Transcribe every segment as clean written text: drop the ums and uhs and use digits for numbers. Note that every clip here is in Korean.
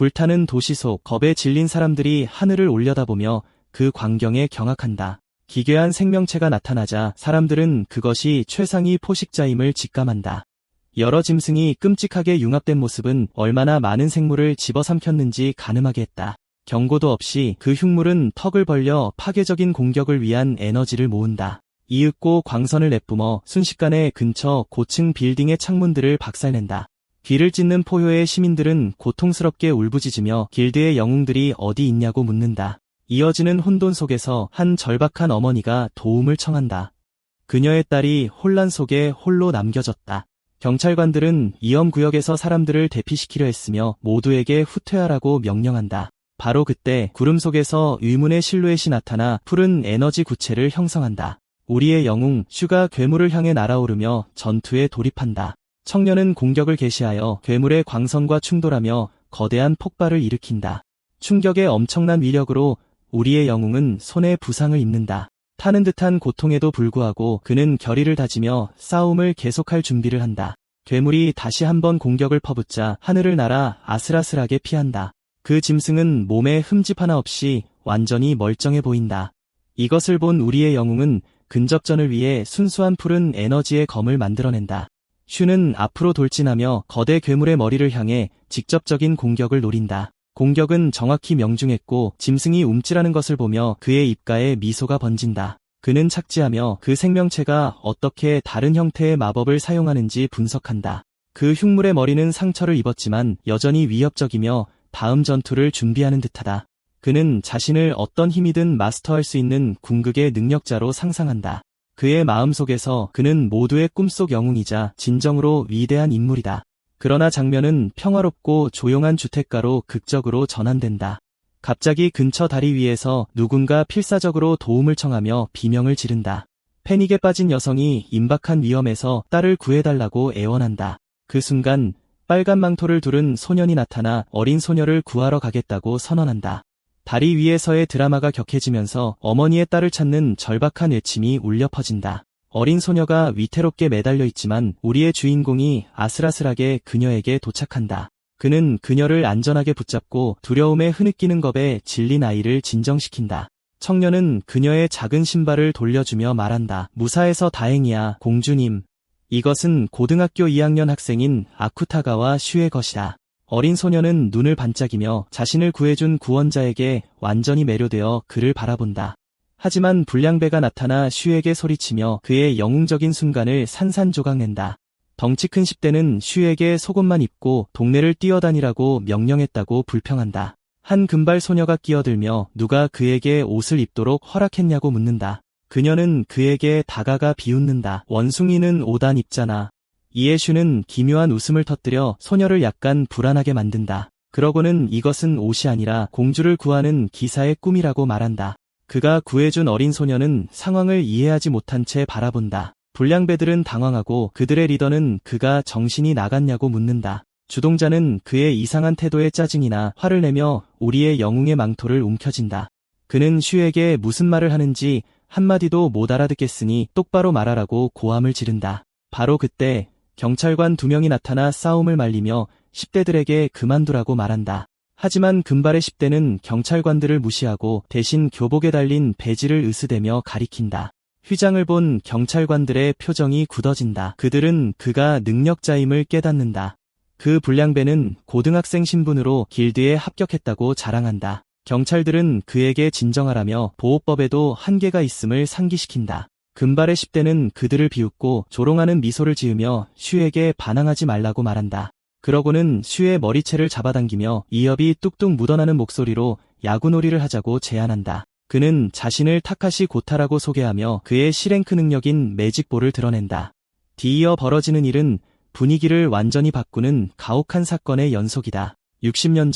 불타는 도시 속 겁에 질린 사람들이 하늘을 올려다보며 그 광경에 경악한다. 기괴한 생명체가 나타나자 사람들은 그것이 최상위 포식자임을 직감한다. 여러 짐승이 끔찍하게 융합된 모습은 얼마나 많은 생물을 집어삼켰는지 가늠하게 했다. 경고도 없이 그 흉물은 턱을 벌려 파괴적인 공격을 위한 에너지를 모은다. 이윽고 광선을 내뿜어 순식간에 근처 고층 빌딩의 창문들을 박살낸다. 귀를 찢는 포효의 시민들은 고통스럽게 울부짖으며 길드의 영웅들이 어디 있냐고 묻는다. 이어지는 혼돈 속에서 한 절박한 어머니가 도움을 청한다. 그녀의 딸이 혼란 속에 홀로 남겨졌다. 경찰관들은 위험구역에서 사람들을 대피시키려 했으며 모두에게 후퇴하라고 명령한다. 바로 그때 구름 속에서 의문의 실루엣이 나타나 푸른 에너지 구체를 형성한다. 우리의 영웅 슈가 괴물을 향해 날아오르며 전투에 돌입한다. 청년은 공격을 개시하여 괴물의 광선과 충돌하며 거대한 폭발을 일으킨다. 충격의 엄청난 위력으로 우리의 영웅은 손에 부상을 입는다. 타는 듯한 고통에도 불구하고 그는 결의를 다지며 싸움을 계속할 준비를 한다. 괴물이 다시 한번 공격을 퍼붓자 하늘을 날아 아슬아슬하게 피한다. 그 짐승은 몸에 흠집 하나 없이 완전히 멀쩡해 보인다. 이것을 본 우리의 영웅은 근접전을 위해 순수한 푸른 에너지의 검을 만들어낸다. 슈는 앞으로 돌진하며 거대 괴물의 머리를 향해 직접적인 공격을 노린다. 공격은 정확히 명중했고 짐승이 움찔하는 것을 보며 그의 입가에 미소가 번진다. 그는 착지하며 그 생명체가 어떻게 다른 형태의 마법을 사용하는지 분석한다. 그 흉물의 머리는 상처를 입었지만 여전히 위협적이며 다음 전투를 준비하는 듯하다. 그는 자신을 어떤 힘이든 마스터할 수 있는 궁극의 능력자로 상상한다. 그의 마음속에서 그는 모두의 꿈속 영웅이자 진정으로 위대한 인물이다. 그러나 장면은 평화롭고 조용한 주택가로 극적으로 전환된다. 갑자기 근처 다리 위에서 누군가 필사적으로 도움을 청하며 비명을 지른다. 패닉에 빠진 여성이 임박한 위험에서 딸을 구해달라고 애원한다. 그 순간 빨간 망토를 두른 소년이 나타나 어린 소녀를 구하러 가겠다고 선언한다. 다리 위에서의 드라마가 격해지면서 어머니의 딸을 찾는 절박한 외침이 울려 퍼진다. 어린 소녀가 위태롭게 매달려 있지만 우리의 주인공이 아슬아슬하게 그녀에게 도착한다. 그는 그녀를 안전하게 붙잡고 두려움에 흐느끼는 겁에 질린 아이를 진정시킨다. 청년은 그녀의 작은 신발을 돌려주며 말한다. 무사해서 다행이야, 공주님. 이것은 고등학교 2학년 학생인 아쿠타가와 슈의 것이다. 어린 소녀는 눈을 반짝이며 자신을 구해준 구원자에게 완전히 매료되어 그를 바라본다. 하지만 불량배가 나타나 슈에게 소리치며 그의 영웅적인 순간을 산산조각낸다. 덩치 큰 10대는 슈에게 속옷만 입고 동네를 뛰어다니라고 명령했다고 불평한다. 한 금발 소녀가 끼어들며 누가 그에게 옷을 입도록 허락했냐고 묻는다. 그녀는 그에게 다가가 비웃는다. 원숭이는 옷 안 입잖아. 이에 슈는 기묘한 웃음을 터뜨려 소녀를 약간 불안하게 만든다. 그러고는 이것은 옷이 아니라 공주를 구하는 기사의 꿈이라고 말한다. 그가 구해준 어린 소녀는 상황을 이해하지 못한 채 바라본다. 불량배들은 당황하고 그들의 리더는 그가 정신이 나갔냐고 묻는다. 주동자는 그의 이상한 태도에 짜증이나 화를 내며 우리의 영웅의 망토를 움켜쥔다. 그는 슈에게 무슨 말을 하는지 한마디도 못 알아듣겠으니 똑바로 말하라고 고함을 지른다. 바로 그때 경찰관 2명이 나타나 싸움을 말리며 10대들에게 그만두라고 말한다. 하지만 금발의 10대는 경찰관들을 무시하고 대신 교복에 달린 배지를 으스대며 가리킨다. 휘장을 본 경찰관들의 표정이 굳어진다. 그들은 그가 능력자임을 깨닫는다. 그 불량배는 고등학생 신분으로 길드에 합격했다고 자랑한다. 경찰들은 그에게 진정하라며 보호법에도 한계가 있음을 상기시킨다. 금발의 10대는 그들을 비웃고 조롱하는 미소를 지으며 슈에게 반항하지 말라고 말한다. 그러고는 슈의 머리채를 잡아당기며 이협이 뚝뚝 묻어나는 목소리로 야구놀이를 하자고 제안한다. 그는 자신을 타카시 고타라고 소개하며 그의 C랭크 능력인 매직볼을 드러낸다. 뒤이어 벌어지는 일은 분위기를 완전히 바꾸는 가혹한 사건의 연속이다. 60년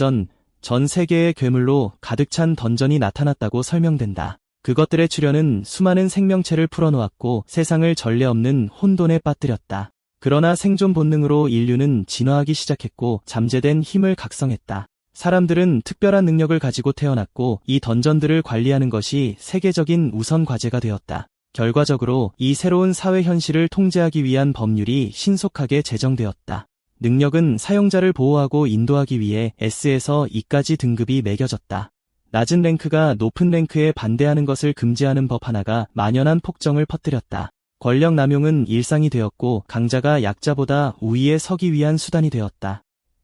전 세계의 괴물로 가득 찬 던전이 나타났다고 설명된다. 그것들의 출현은 수많은 생명체를 풀어놓았고 세상을 전례 없는 혼돈에 빠뜨렸다. 그러나 생존 본능으로 인류는 진화하기 시작했고 잠재된 힘을 각성했다. 사람들은 특별한 능력을 가지고 태어났고 이 던전들을 관리하는 것이 세계적인 우선 과제가 되었다. 결과적으로 이 새로운 사회 현실을 통제하기 위한 법률이 신속하게 제정되었다. 능력은 사용자를 보호하고 인도하기 위해 S에서 E까지 등급이 매겨졌다. 낮은 랭크가 높은 랭크에 반대하는 것을 금지하는 법 하나가 만연한 폭정을 퍼뜨렸다. 권력 남용은 일상이 되었고 강자가 약자보다 우위에 서기 위한 수단이 되었다.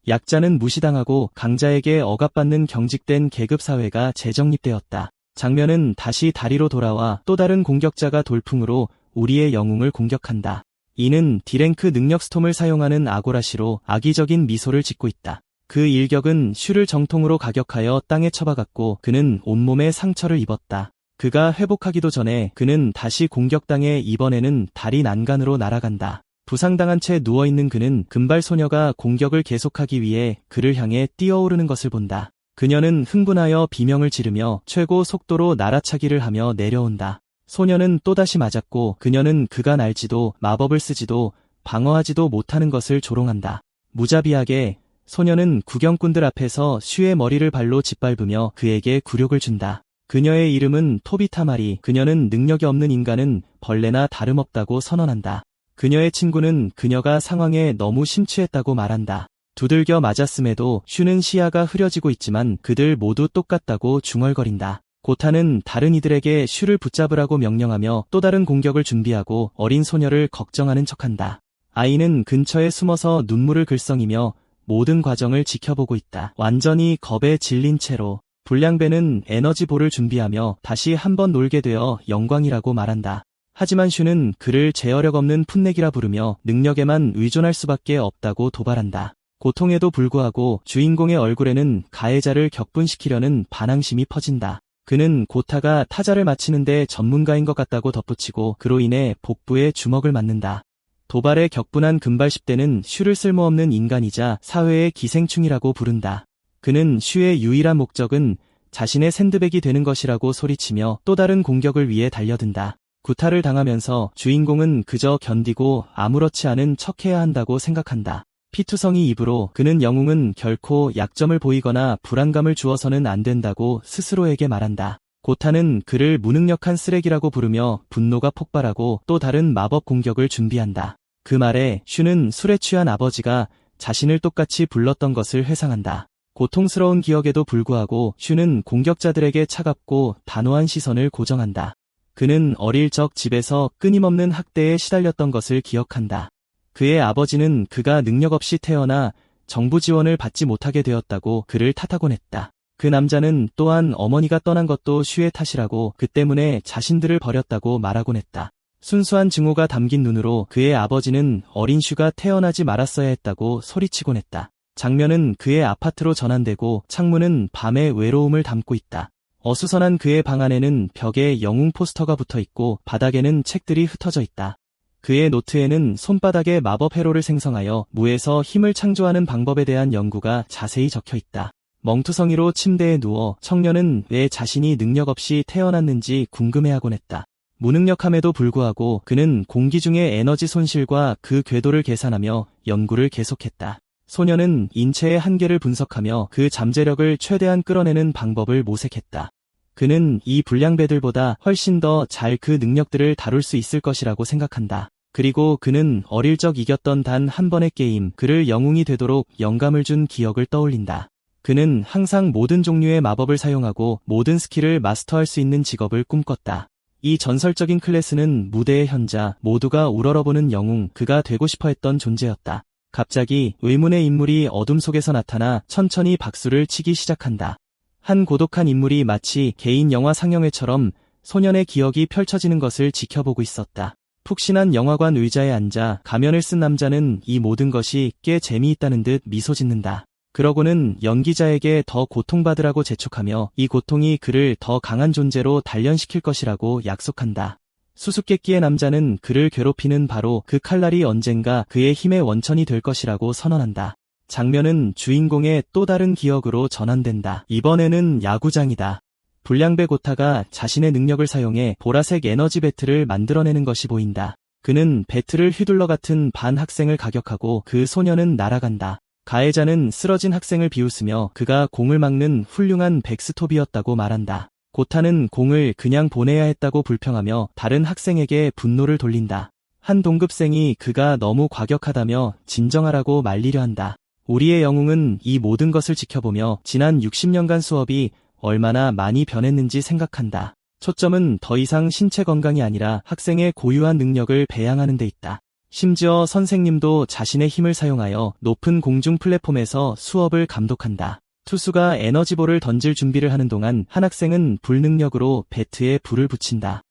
약자는 무시당하고 강자에게 억압받는 경직된 계급사회가 재정립되었다. 장면은 다시 다리로 돌아와 또 다른 공격자가 돌풍으로 우리의 영웅을 공격한다. 이는 D랭크 능력 스톰을 사용하는 아고라시로 악의적인 미소를 짓고 있다. 그 일격은 슈를 정통으로 가격하여 땅에 쳐박았고 그는 온몸에 상처를 입었다. 그가 회복하기도 전에 그는 다시 공격당해 이번에는 다리 난간으로 날아간다. 부상당한 채 누워있는 그는 금발 소녀가 공격을 계속하기 위해 그를 향해 뛰어오르는 것을 본다. 그녀는 흥분하여 비명을 지르며 최고 속도로 날아차기를 하며 내려온다. 소녀는 또다시 맞았고 그녀는 그가 날지도 마법을 쓰지도 방어하지도 못하는 것을 조롱한다. 무자비하게 소녀는 구경꾼들 앞에서 슈의 머리를 발로 짓밟으며 그에게 굴욕을 준다. 그녀의 이름은 토비타마리. 그녀는 능력이 없는 인간은 벌레나 다름없다고 선언한다. 그녀의 친구는 그녀가 상황에 너무 심취했다고 말한다. 두들겨 맞았음에도 슈는 시야가 흐려지고 있지만 그들 모두 똑같다고 중얼거린다. 고타는 다른 이들에게 슈를 붙잡으라고 명령하며 또 다른 공격을 준비하고 어린 소녀를 걱정하는 척한다. 아이는 근처에 숨어서 눈물을 글썽이며 모든 과정을 지켜보고 있다. 완전히 겁에 질린 채로 불량배는 에너지볼을 준비하며 다시 한번 놀게 되어 영광이라고 말한다. 하지만 슈는 그를 제어력 없는 풋내기라 부르며 능력에만 의존할 수밖에 없다고 도발한다. 고통에도 불구하고 주인공의 얼굴에는 가해자를 격분시키려는 반항심이 퍼진다. 그는 고타가 타자를 맞히는데 전문가인 것 같다고 덧붙이고 그로 인해 복부에 주먹을 맞는다. 도발에 격분한 금발 10대는 슈를 쓸모없는 인간이자 사회의 기생충이라고 부른다. 그는 슈의 유일한 목적은 자신의 샌드백이 되는 것이라고 소리치며 또 다른 공격을 위해 달려든다. 구타를 당하면서 주인공은 그저 견디고 아무렇지 않은 척해야 한다고 생각한다. 피투성이 입으로 그는 영웅은 결코 약점을 보이거나 불안감을 주어서는 안 된다고 스스로에게 말한다. 고타는 그를 무능력한 쓰레기라고 부르며 분노가 폭발하고 또 다른 마법 공격을 준비한다. 그 말에 슈는 술에 취한 아버지가 자신을 똑같이 불렀던 것을 회상한다. 고통스러운 기억에도 불구하고 슈는 공격자들에게 차갑고 단호한 시선을 고정한다. 그는 어릴 적 집에서 끊임없는 학대에 시달렸던 것을 기억한다. 그의 아버지는 그가 능력 없이 태어나 정부 지원을 받지 못하게 되었다고 그를 탓하곤 했다. 그 남자는 또한 어머니가 떠난 것도 슈의 탓이라고 그 때문에 자신들을 버렸다고 말하곤 했다. 순수한 증오가 담긴 눈으로 그의 아버지는 어린 슈가 태어나지 말았어야 했다고 소리치곤 했다. 장면은 그의 아파트로 전환되고 창문은 밤의 외로움을 담고 있다. 어수선한 그의 방 안에는 벽에 영웅 포스터가 붙어있고 바닥에는 책들이 흩어져 있다. 그의 노트에는 손바닥에 마법 회로를 생성하여 무에서 힘을 창조하는 방법에 대한 연구가 자세히 적혀 있다. 멍투성이로 침대에 누워 청년은 왜 자신이 능력 없이 태어났는지 궁금해하곤 했다. 무능력함에도 불구하고 그는 공기 중의 에너지 손실과 그 궤도를 계산하며 연구를 계속했다. 소녀는 인체의 한계를 분석하며 그 잠재력을 최대한 끌어내는 방법을 모색했다. 그는 이 불량배들보다 훨씬 더 잘 그 능력들을 다룰 수 있을 것이라고 생각한다. 그리고 그는 어릴 적 이겼던 단 한 번의 게임, 그를 영웅이 되도록 영감을 준 기억을 떠올린다. 그는 항상 모든 종류의 마법을 사용하고 모든 스킬을 마스터할 수 있는 직업을 꿈꿨다. 이 전설적인 클래스는 무대의 현자, 모두가 우러러보는 영웅, 그가 되고 싶어 했던 존재였다. 갑자기 의문의 인물이 어둠 속에서 나타나 천천히 박수를 치기 시작한다. 한 고독한 인물이 마치 개인 영화 상영회처럼 소년의 기억이 펼쳐지는 것을 지켜보고 있었다. 푹신한 영화관 의자에 앉아 가면을 쓴 남자는 이 모든 것이 꽤 재미있다는 듯 미소 짓는다. 그러고는 연기자에게 더 고통받으라고 재촉하며 이 고통이 그를 더 강한 존재로 단련시킬 것이라고 약속한다. 수수께끼의 남자는 그를 괴롭히는 바로 그 칼날이 언젠가 그의 힘의 원천이 될 것이라고 선언한다. 장면은 주인공의 또 다른 기억으로 전환된다. 이번에는 야구장이다. 불량배 고타가 자신의 능력을 사용해 보라색 에너지 배트를 만들어내는 것이 보인다. 그는 배트를 휘둘러 같은 반 학생을 가격하고 그 소녀는 날아간다. 가해자는 쓰러진 학생을 비웃으며 그가 공을 막는 훌륭한 백스톱이었다고 말한다. 고타는 공을 그냥 보내야 했다고 불평하며 다른 학생에게 분노를 돌린다. 한 동급생이 그가 너무 과격하다며 진정하라고 말리려 한다. 우리의 영웅은 이 모든 것을 지켜보며 지난 60년간 수업이 얼마나 많이 변했는지 생각한다. 초점은 더 이상 신체 건강이 아니라 학생의 고유한 능력을 배양하는 데 있다. 심지어 선생님도 자신의 힘을 사용하여 높은 공중 플랫폼에서 수업을 감독한다. 투수가 에너지볼을 던질 준비를 하는 동안 한 학생은 불능력으로 배트에 불을 붙인다.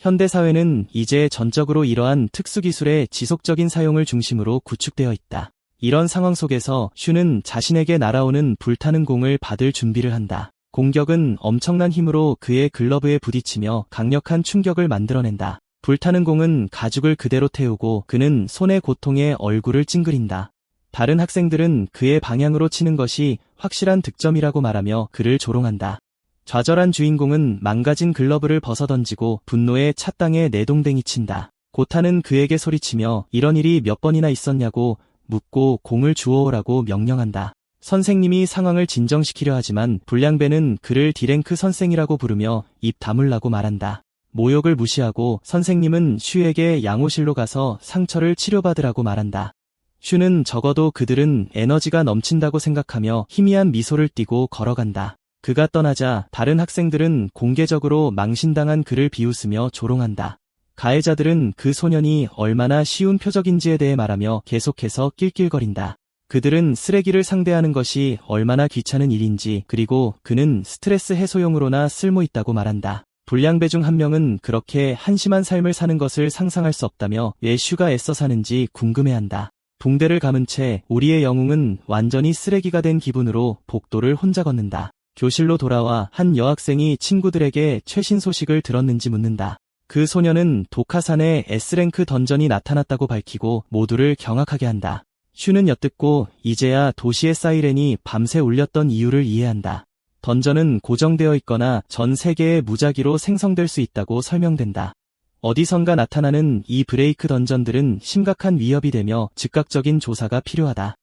현대사회는 이제 전적으로 이러한 특수기술의 지속적인 사용을 중심으로 구축되어 있다. 이런 상황 속에서 슈는 자신에게 날아오는 불타는 공을 받을 준비를 한다. 공격은 엄청난 힘으로 그의 글러브에 부딪히며 강력한 충격을 만들어낸다. 불타는 공은 가죽을 그대로 태우고 그는 손의 고통에 얼굴을 찡그린다. 다른 학생들은 그의 방향으로 치는 것이 확실한 득점이라고 말하며 그를 조롱한다. 좌절한 주인공은 망가진 글러브를 벗어던지고 분노에 찻땅에 내동댕이 친다. 고타는 그에게 소리치며 이런 일이 몇 번이나 있었냐고 묻고 공을 주워오라고 명령한다. 선생님이 상황을 진정시키려 하지만 불량배는 그를 D랭크 선생이라고 부르며 입 다물라고 말한다. 모욕을 무시하고 선생님은 슈에게 양호실로 가서 상처를 치료받으라고 말한다. 슈는 적어도 그들은 에너지가 넘친다고 생각하며 희미한 미소를 띠고 걸어간다. 그가 떠나자 다른 학생들은 공개적으로 망신당한 그를 비웃으며 조롱한다. 가해자들은 그 소년이 얼마나 쉬운 표적인지에 대해 말하며 계속해서 낄낄거린다. 그들은 쓰레기를 상대하는 것이 얼마나 귀찮은 일인지 그리고 그는 스트레스 해소용으로나 쓸모있다고 말한다. 불량배 중 한 명은 그렇게 한심한 삶을 사는 것을 상상할 수 없다며 왜 슈가 애써 사는지 궁금해한다. 붕대를 감은 채 우리의 영웅은 완전히 쓰레기가 된 기분으로 복도를 혼자 걷는다. 교실로 돌아와 한 여학생이 친구들에게 최신 소식을 들었는지 묻는다. 그 소녀는 도카산에 S랭크 던전이 나타났다고 밝히고 모두를 경악하게 한다. 슈는 엿듣고 이제야 도시의 사이렌이 밤새 울렸던 이유를 이해한다. 던전은 고정되어 있거나 전 세계의 무작위로 생성될 수 있다고 설명된다. 어디선가 나타나는 이 브레이크 던전들은 심각한 위협이 되며 즉각적인 조사가 필요하다.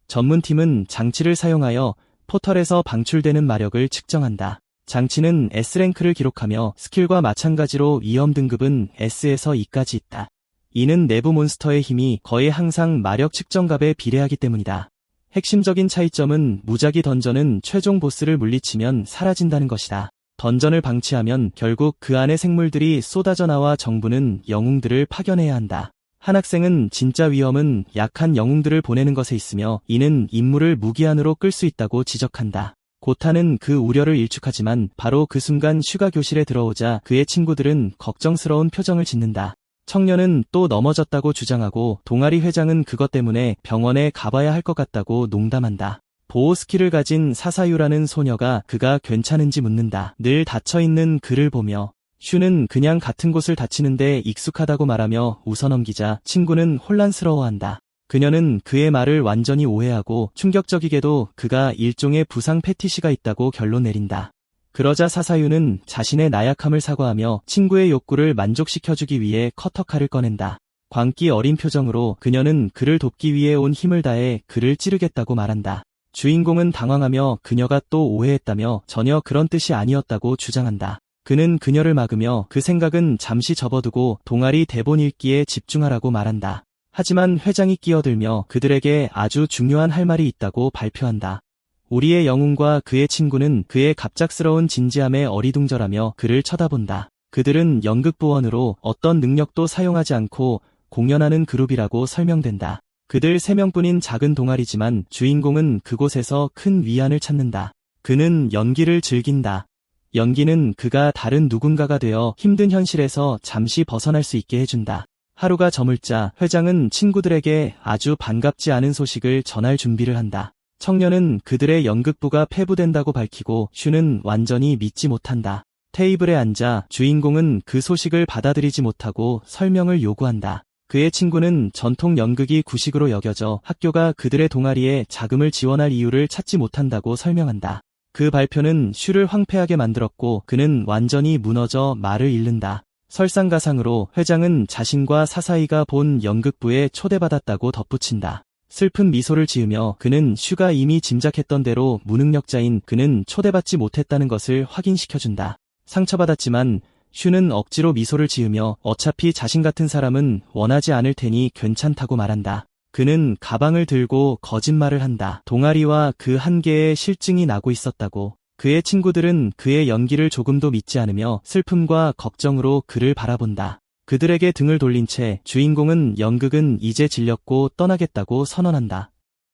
전문팀은 장치를 사용하여 포털에서 방출되는 마력을 측정한다. 장치는 S랭크를 기록하며 스킬과 마찬가지로 위험 등급은 S에서 E까지 있다. 이는 내부 몬스터의 힘이 거의 항상 마력 측정값에 비례하기 때문이다. 핵심적인 차이점은 무작위 던전은 최종 보스를 물리치면 사라진다는 것이다. 던전을 방치하면 결국 그 안의 생물들이 쏟아져 나와 정부는 영웅들을 파견해야 한다. 한 학생은 진짜 위험은 약한 영웅들을 보내는 것에 있으며 이는 임무를 무기한으로 끌 수 있다고 지적한다. 고타는 그 우려를 일축하지만 바로 그 순간 슈가 교실에 들어오자 그의 친구들은 걱정스러운 표정을 짓는다. 청년은 또 넘어졌다고 주장하고 동아리 회장은 그것 때문에 병원에 가봐야 할 것 같다고 농담한다. 보호 스킬을 가진 사사유라는 소녀가 그가 괜찮은지 묻는다. 늘 닫혀있는 그를 보며 슈는 그냥 같은 곳을 다치는데 익숙하다고 말하며 웃어넘기자 친구는 혼란스러워한다. 그녀는 그의 말을 완전히 오해하고 충격적이게도 그가 일종의 부상 패티시가 있다고 결론 내린다. 그러자 사사유는 자신의 나약함을 사과하며 친구의 욕구를 만족시켜주기 위해 커터칼을 꺼낸다. 광기 어린 표정으로 그녀는 그를 돕기 위해 온 힘을 다해 그를 찌르겠다고 말한다. 주인공은 당황하며 그녀가 또 오해했다며 전혀 그런 뜻이 아니었다고 주장한다. 그는 그녀를 막으며 그 생각은 잠시 접어두고 동아리 대본 읽기에 집중하라고 말한다. 하지만 회장이 끼어들며 그들에게 아주 중요한 할 말이 있다고 발표한다. 우리의 영웅과 그의 친구는 그의 갑작스러운 진지함에 어리둥절하며 그를 쳐다본다. 그들은 연극부원으로 어떤 능력도 사용하지 않고 공연하는 그룹이라고 설명된다. 그들 3명뿐인 작은 동아리지만 주인공은 그곳에서 큰 위안을 찾는다. 그는 연기를 즐긴다. 연기는 그가 다른 누군가가 되어 힘든 현실에서 잠시 벗어날 수 있게 해준다. 하루가 저물자 회장은 친구들에게 아주 반갑지 않은 소식을 전할 준비를 한다. 청년은 그들의 연극부가 폐부된다고 밝히고 슈는 완전히 믿지 못한다. 테이블에 앉아 주인공은 그 소식을 받아들이지 못하고 설명을 요구한다. 그의 친구는 전통 연극이 구식으로 여겨져 학교가 그들의 동아리에 자금을 지원할 이유를 찾지 못한다고 설명한다. 그 발표는 슈를 황폐하게 만들었고 그는 완전히 무너져 말을 잃는다. 설상가상으로 회장은 자신과 사사이가 본 연극부에 초대받았다고 덧붙인다. 슬픈 미소를 지으며 그는 슈가 이미 짐작했던 대로 무능력자인 그는 초대받지 못했다는 것을 확인시켜준다. 상처받았지만 슈는 억지로 미소를 지으며 어차피 자신 같은 사람은 원하지 않을 테니 괜찮다고 말한다. 그는 가방을 들고 거짓말을 한다. 동아리와 그 한계에 실증이 나고 있었다고. 그의 친구들은 그의 연기를 조금도 믿지 않으며 슬픔과 걱정으로 그를 바라본다. 그들에게 등을 돌린 채 주인공은 연극은 이제 질렸고 떠나겠다고 선언한다.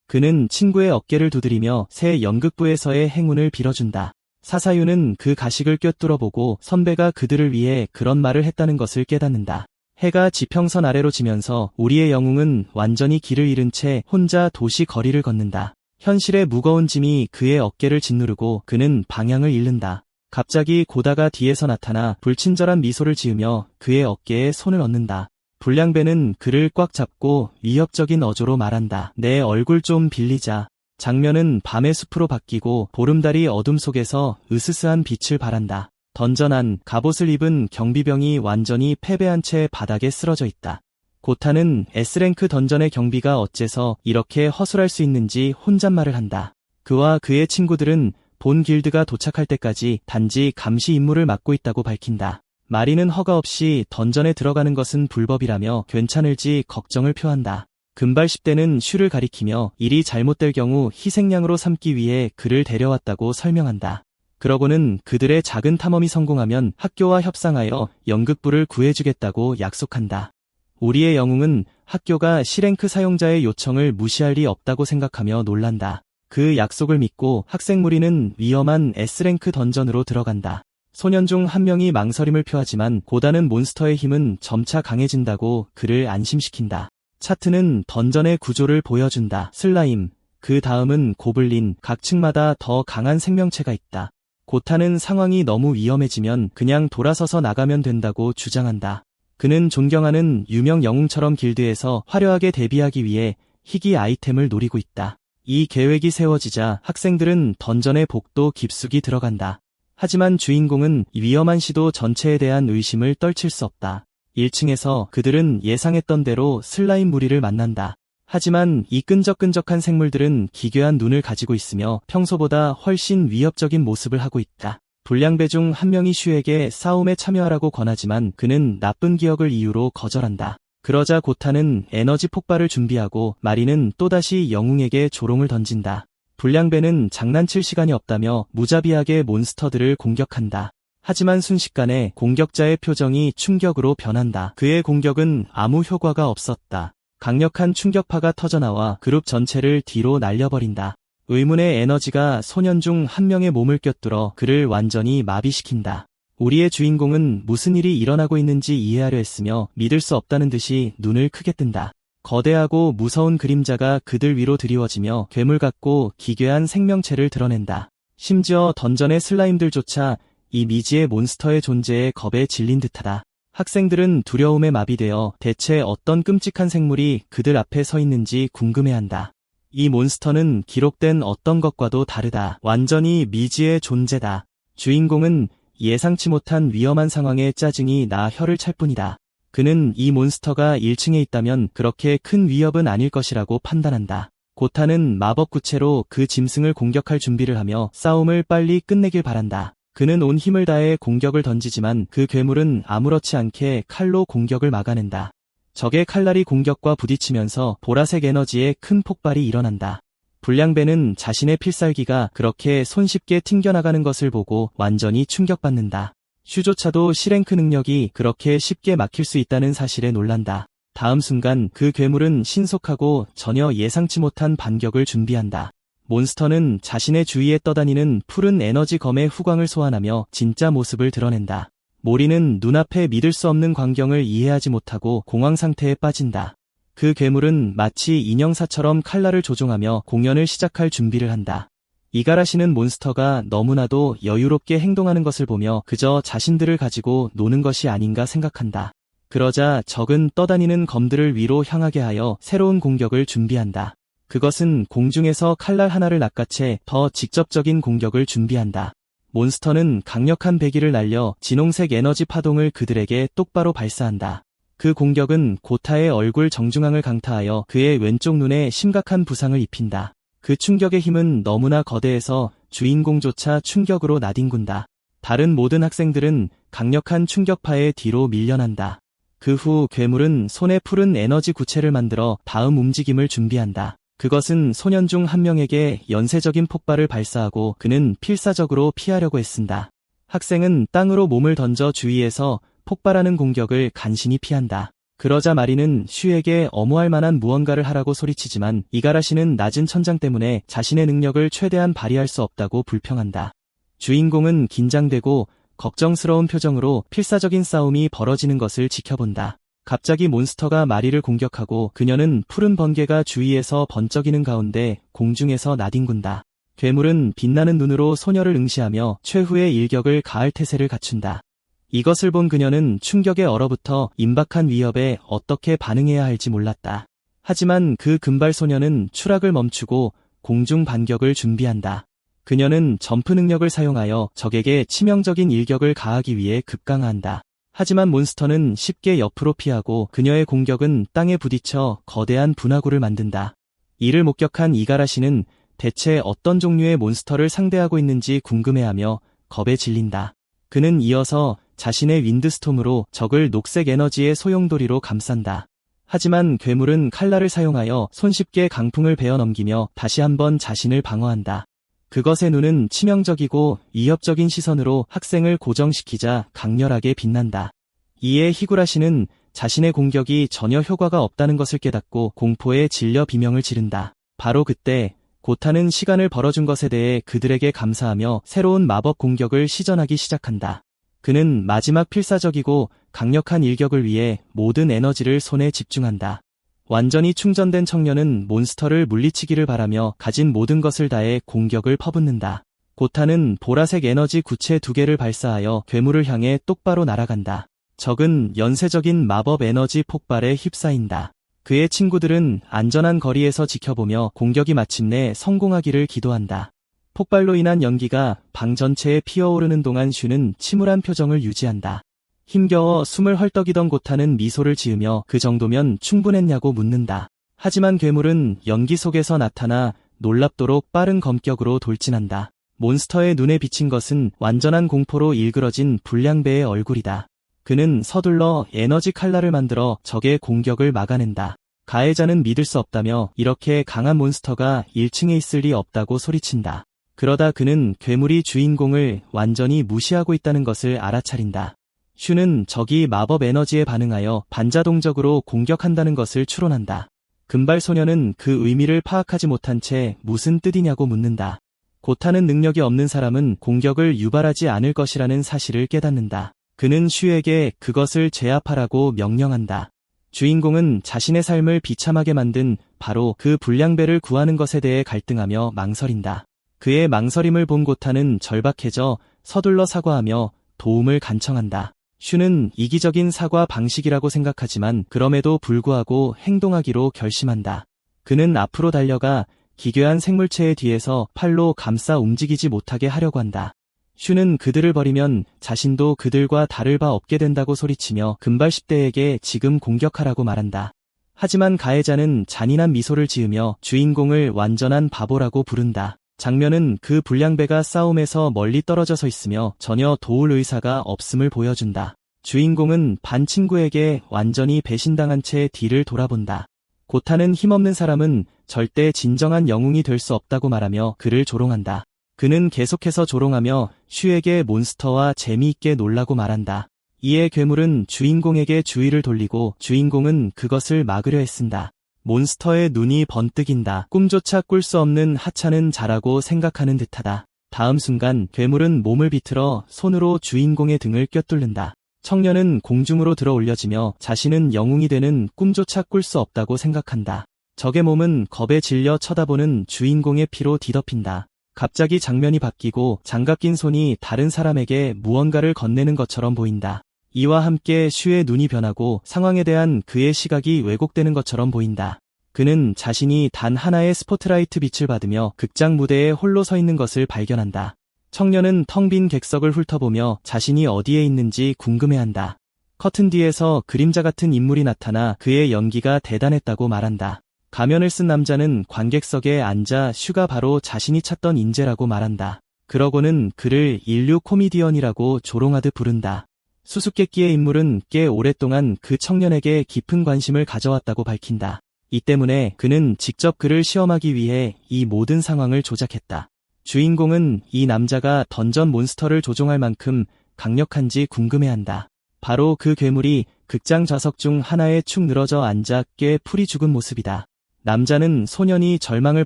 그는 친구의 어깨를 두드리며 새 연극부에서의 행운을 빌어준다. 사사유는 그 가식을 꿰뚫어보고 선배가 그들을 위해 그런 말을 했다는 것을 깨닫는다. 해가 지평선 아래로 지면서 우리의 영웅은 완전히 길을 잃은 채 혼자 도시 거리를 걷는다. 현실의 무거운 짐이 그의 어깨를 짓누르고 그는 방향을 잃는다. 갑자기 고다가 뒤에서 나타나 불친절한 미소를 지으며 그의 어깨에 손을 얹는다. 불량배는 그를 꽉 잡고 위협적인 어조로 말한다. 내 얼굴 좀 빌리자. 장면은 밤의 숲으로 바뀌고 보름달이 어둠 속에서 으스스한 빛을 발한다. 던전 안 갑옷을 입은 경비병이 완전히 패배한 채 바닥에 쓰러져 있다. 고타는 S랭크 던전의 경비가 어째서 이렇게 허술할 수 있는지 혼잣말을 한다. 그와 그의 친구들은 본 길드가 도착할 때까지 단지 감시 임무를 맡고 있다고 밝힌다. 마리는 허가 없이 던전에 들어가는 것은 불법이라며 괜찮을지 걱정을 표한다. 금발 10대는 슈를 가리키며 일이 잘못될 경우 희생양으로 삼기 위해 그를 데려왔다고 설명한다. 그러고는 그들의 작은 탐험이 성공하면 학교와 협상하여 연극부를 구해주겠다고 약속한다. 우리의 영웅은 학교가 C랭크 사용자의 요청을 무시할 리 없다고 생각하며 놀란다. 그 약속을 믿고 학생 무리는 위험한 S랭크 던전으로 들어간다. 소년 중 한 명이 망설임을 표하지만 고다는 몬스터의 힘은 점차 강해진다고 그를 안심시킨다. 차트는 던전의 구조를 보여준다. 슬라임, 그 다음은 고블린, 각 층마다 더 강한 생명체가 있다. 고타는 상황이 너무 위험해지면 그냥 돌아서서 나가면 된다고 주장한다. 그는 존경하는 유명 영웅처럼 길드에서 화려하게 데뷔하기 위해 희귀 아이템을 노리고 있다. 이 계획이 세워지자 학생들은 던전의 복도 깊숙이 들어간다. 하지만 주인공은 위험한 시도 전체에 대한 의심을 떨칠 수 없다. 1층에서 그들은 예상했던 대로 슬라임 무리를 만난다. 하지만 이 끈적끈적한 생물들은 기괴한 눈을 가지고 있으며 평소보다 훨씬 위협적인 모습을 하고 있다. 불량배 중 한 명이 슈에게 싸움에 참여하라고 권하지만 그는 나쁜 기억을 이유로 거절한다. 그러자 고타는 에너지 폭발을 준비하고 마리는 또다시 영웅에게 조롱을 던진다. 불량배는 장난칠 시간이 없다며 무자비하게 몬스터들을 공격한다. 하지만 순식간에 공격자의 표정이 충격으로 변한다. 그의 공격은 아무 효과가 없었다. 강력한 충격파가 터져나와 그룹 전체를 뒤로 날려버린다. 의문의 에너지가 소년 중 한 명의 몸을 꿰뚫어 그를 완전히 마비시킨다. 우리의 주인공은 무슨 일이 일어나고 있는지 이해하려 했으며 믿을 수 없다는 듯이 눈을 크게 뜬다. 거대하고 무서운 그림자가 그들 위로 드리워지며 괴물 같고 기괴한 생명체를 드러낸다. 심지어 던전의 슬라임들조차 이 미지의 몬스터의 존재에 겁에 질린 듯하다. 학생들은 두려움에 마비되어 대체 어떤 끔찍한 생물이 그들 앞에 서 있는지 궁금해한다. 이 몬스터는 기록된 어떤 것과도 다르다. 완전히 미지의 존재다. 주인공은 예상치 못한 위험한 상황에 짜증이 나 혀를 찰 뿐이다. 그는 이 몬스터가 1층에 있다면 그렇게 큰 위협은 아닐 것이라고 판단한다. 고타는 마법 구체로 그 짐승을 공격할 준비를 하며 싸움을 빨리 끝내길 바란다. 그는 온 힘을 다해 공격을 던지지만 그 괴물은 아무렇지 않게 칼로 공격을 막아낸다. 적의 칼날이 공격과 부딪히면서 보라색 에너지의 큰 폭발이 일어난다. 불량배는 자신의 필살기가 그렇게 손쉽게 튕겨나가는 것을 보고 완전히 충격받는다. 슈조차도 C랭크 능력이 그렇게 쉽게 막힐 수 있다는 사실에 놀란다. 다음 순간 그 괴물은 신속하고 전혀 예상치 못한 반격을 준비한다. 몬스터는 자신의 주위에 떠다니는 푸른 에너지 검의 후광을 소환하며 진짜 모습을 드러낸다. 모리는 눈앞에 믿을 수 없는 광경을 이해하지 못하고 공황 상태에 빠진다. 그 괴물은 마치 인형사처럼 칼날을 조종하며 공연을 시작할 준비를 한다. 이가라시는 몬스터가 너무나도 여유롭게 행동하는 것을 보며 그저 자신들을 가지고 노는 것이 아닌가 생각한다. 그러자 적은 떠다니는 검들을 위로 향하게 하여 새로운 공격을 준비한다. 그것은 공중에서 칼날 하나를 낚아채 더 직접적인 공격을 준비한다. 몬스터는 강력한 배기를 날려 진홍색 에너지 파동을 그들에게 똑바로 발사한다. 그 공격은 고타의 얼굴 정중앙을 강타하여 그의 왼쪽 눈에 심각한 부상을 입힌다. 그 충격의 힘은 너무나 거대해서 주인공조차 충격으로 나뒹군다. 다른 모든 학생들은 강력한 충격파에 뒤로 밀려난다. 그 후 괴물은 손에 푸른 에너지 구체를 만들어 다음 움직임을 준비한다. 그것은 소년 중 한 명에게 연쇄적인 폭발을 발사하고 그는 필사적으로 피하려고 애쓴다. 학생은 땅으로 몸을 던져 주위에서 폭발하는 공격을 간신히 피한다. 그러자 마리는 슈에게 엄호할 만한 무언가를 하라고 소리치지만 이가라시는 낮은 천장 때문에 자신의 능력을 최대한 발휘할 수 없다고 불평한다. 주인공은 긴장되고 걱정스러운 표정으로 필사적인 싸움이 벌어지는 것을 지켜본다. 갑자기 몬스터가 마리를 공격하고 그녀는 푸른 번개가 주위에서 번쩍이는 가운데 공중에서 나뒹군다. 괴물은 빛나는 눈으로 소녀를 응시하며 최후의 일격을 가할 태세를 갖춘다. 이것을 본 그녀는 충격에 얼어붙어 임박한 위협에 어떻게 반응해야 할지 몰랐다. 하지만 그 금발 소녀는 추락을 멈추고 공중 반격을 준비한다. 그녀는 점프 능력을 사용하여 적에게 치명적인 일격을 가하기 위해 급강화한다. 하지만 몬스터는 쉽게 옆으로 피하고 그녀의 공격은 땅에 부딪혀 거대한 분화구를 만든다. 이를 목격한 이가라시는 대체 어떤 종류의 몬스터를 상대하고 있는지 궁금해하며 겁에 질린다. 그는 이어서 자신의 윈드스톰으로 적을 녹색 에너지의 소용돌이로 감싼다. 하지만 괴물은 칼날을 사용하여 손쉽게 강풍을 베어 넘기며 다시 한번 자신을 방어한다. 그것의 눈은 치명적이고 위협적인 시선으로 학생을 고정시키자 강렬하게 빛난다. 이에 히구라시는 자신의 공격이 전혀 효과가 없다는 것을 깨닫고 공포에 질려 비명을 지른다. 바로 그때 고타는 시간을 벌어준 것에 대해 그들에게 감사하며 새로운 마법 공격을 시전하기 시작한다. 그는 마지막 필사적이고 강력한 일격을 위해 모든 에너지를 손에 집중한다. 완전히 충전된 청년은 몬스터를 물리치기를 바라며 가진 모든 것을 다해 공격을 퍼붓는다. 고타는 보라색 에너지 구체 2개를 발사하여 괴물을 향해 똑바로 날아간다. 적은 연쇄적인 마법 에너지 폭발에 휩싸인다. 그의 친구들은 안전한 거리에서 지켜보며 공격이 마침내 성공하기를 기도한다. 폭발로 인한 연기가 방 전체에 피어오르는 동안 슈는 침울한 표정을 유지한다. 힘겨워 숨을 헐떡이던 고타는 미소를 지으며 그 정도면 충분했냐고 묻는다. 하지만 괴물은 연기 속에서 나타나 놀랍도록 빠른 검격으로 돌진한다. 몬스터의 눈에 비친 것은 완전한 공포로 일그러진 불량배의 얼굴이다. 그는 서둘러 에너지 칼날을 만들어 적의 공격을 막아낸다. 가해자는 믿을 수 없다며 이렇게 강한 몬스터가 1층에 있을 리 없다고 소리친다. 그러다 그는 괴물이 주인공을 완전히 무시하고 있다는 것을 알아차린다. 슈는 적이 마법 에너지에 반응하여 반자동적으로 공격한다는 것을 추론한다. 금발 소녀는 그 의미를 파악하지 못한 채 무슨 뜻이냐고 묻는다. 고타는 능력이 없는 사람은 공격을 유발하지 않을 것이라는 사실을 깨닫는다. 그는 슈에게 그것을 제압하라고 명령한다. 주인공은 자신의 삶을 비참하게 만든 바로 그 불량배를 구하는 것에 대해 갈등하며 망설인다. 그의 망설임을 본 고타는 절박해져 서둘러 사과하며 도움을 간청한다. 슈는 이기적인 사과 방식이라고 생각하지만 그럼에도 불구하고 행동하기로 결심한다. 그는 앞으로 달려가 기괴한 생물체의 뒤에서 팔로 감싸 움직이지 못하게 하려고 한다. 슈는 그들을 버리면 자신도 그들과 다를 바 없게 된다고 소리치며 금발 10대에게 지금 공격하라고 말한다. 하지만 가해자는 잔인한 미소를 지으며 주인공을 완전한 바보라고 부른다. 장면은 그 불량배가 싸움에서 멀리 떨어져 서 있으며 전혀 도울 의사가 없음을 보여준다. 주인공은 반 친구에게 완전히 배신당한 채 뒤를 돌아본다. 고타는 힘없는 사람은 절대 진정한 영웅이 될 수 없다고 말하며 그를 조롱한다. 그는 계속해서 조롱하며 슈에게 몬스터와 재미있게 놀라고 말한다. 이에 괴물은 주인공에게 주의를 돌리고 주인공은 그것을 막으려 애쓴다. 몬스터의 눈이 번뜩인다. 꿈조차 꿀 수 없는 하찮은 자라고 생각하는 듯하다. 다음 순간 괴물은 몸을 비틀어 손으로 주인공의 등을 꿰뚫는다. 청년은 공중으로 들어 올려지며 자신은 영웅이 되는 꿈조차 꿀 수 없다고 생각한다. 적의 몸은 겁에 질려 쳐다보는 주인공의 피로 뒤덮인다. 갑자기 장면이 바뀌고 장갑 낀 손이 다른 사람에게 무언가를 건네는 것처럼 보인다. 이와 함께 슈의 눈이 변하고 상황에 대한 그의 시각이 왜곡되는 것처럼 보인다. 그는 자신이 단 하나의 스포트라이트 빛을 받으며 극장 무대에 홀로 서 있는 것을 발견한다. 청년은 텅 빈 객석을 훑어보며 자신이 어디에 있는지 궁금해한다. 커튼 뒤에서 그림자 같은 인물이 나타나 그의 연기가 대단했다고 말한다. 가면을 쓴 남자는 관객석에 앉아 슈가 바로 자신이 찾던 인재라고 말한다. 그러고는 그를 인류 코미디언이라고 조롱하듯 부른다. 수수께끼의 인물은 꽤 오랫동안 그 청년에게 깊은 관심을 가져왔다고 밝힌다. 이 때문에 그는 직접 그를 시험하기 위해 이 모든 상황을 조작했다. 주인공은 이 남자가 던전 몬스터를 조종할 만큼 강력한지 궁금해한다. 바로 그 괴물이 극장 좌석 중 하나에 축 늘어져 앉아 꽤 풀이 죽은 모습이다. 남자는 소년이 절망을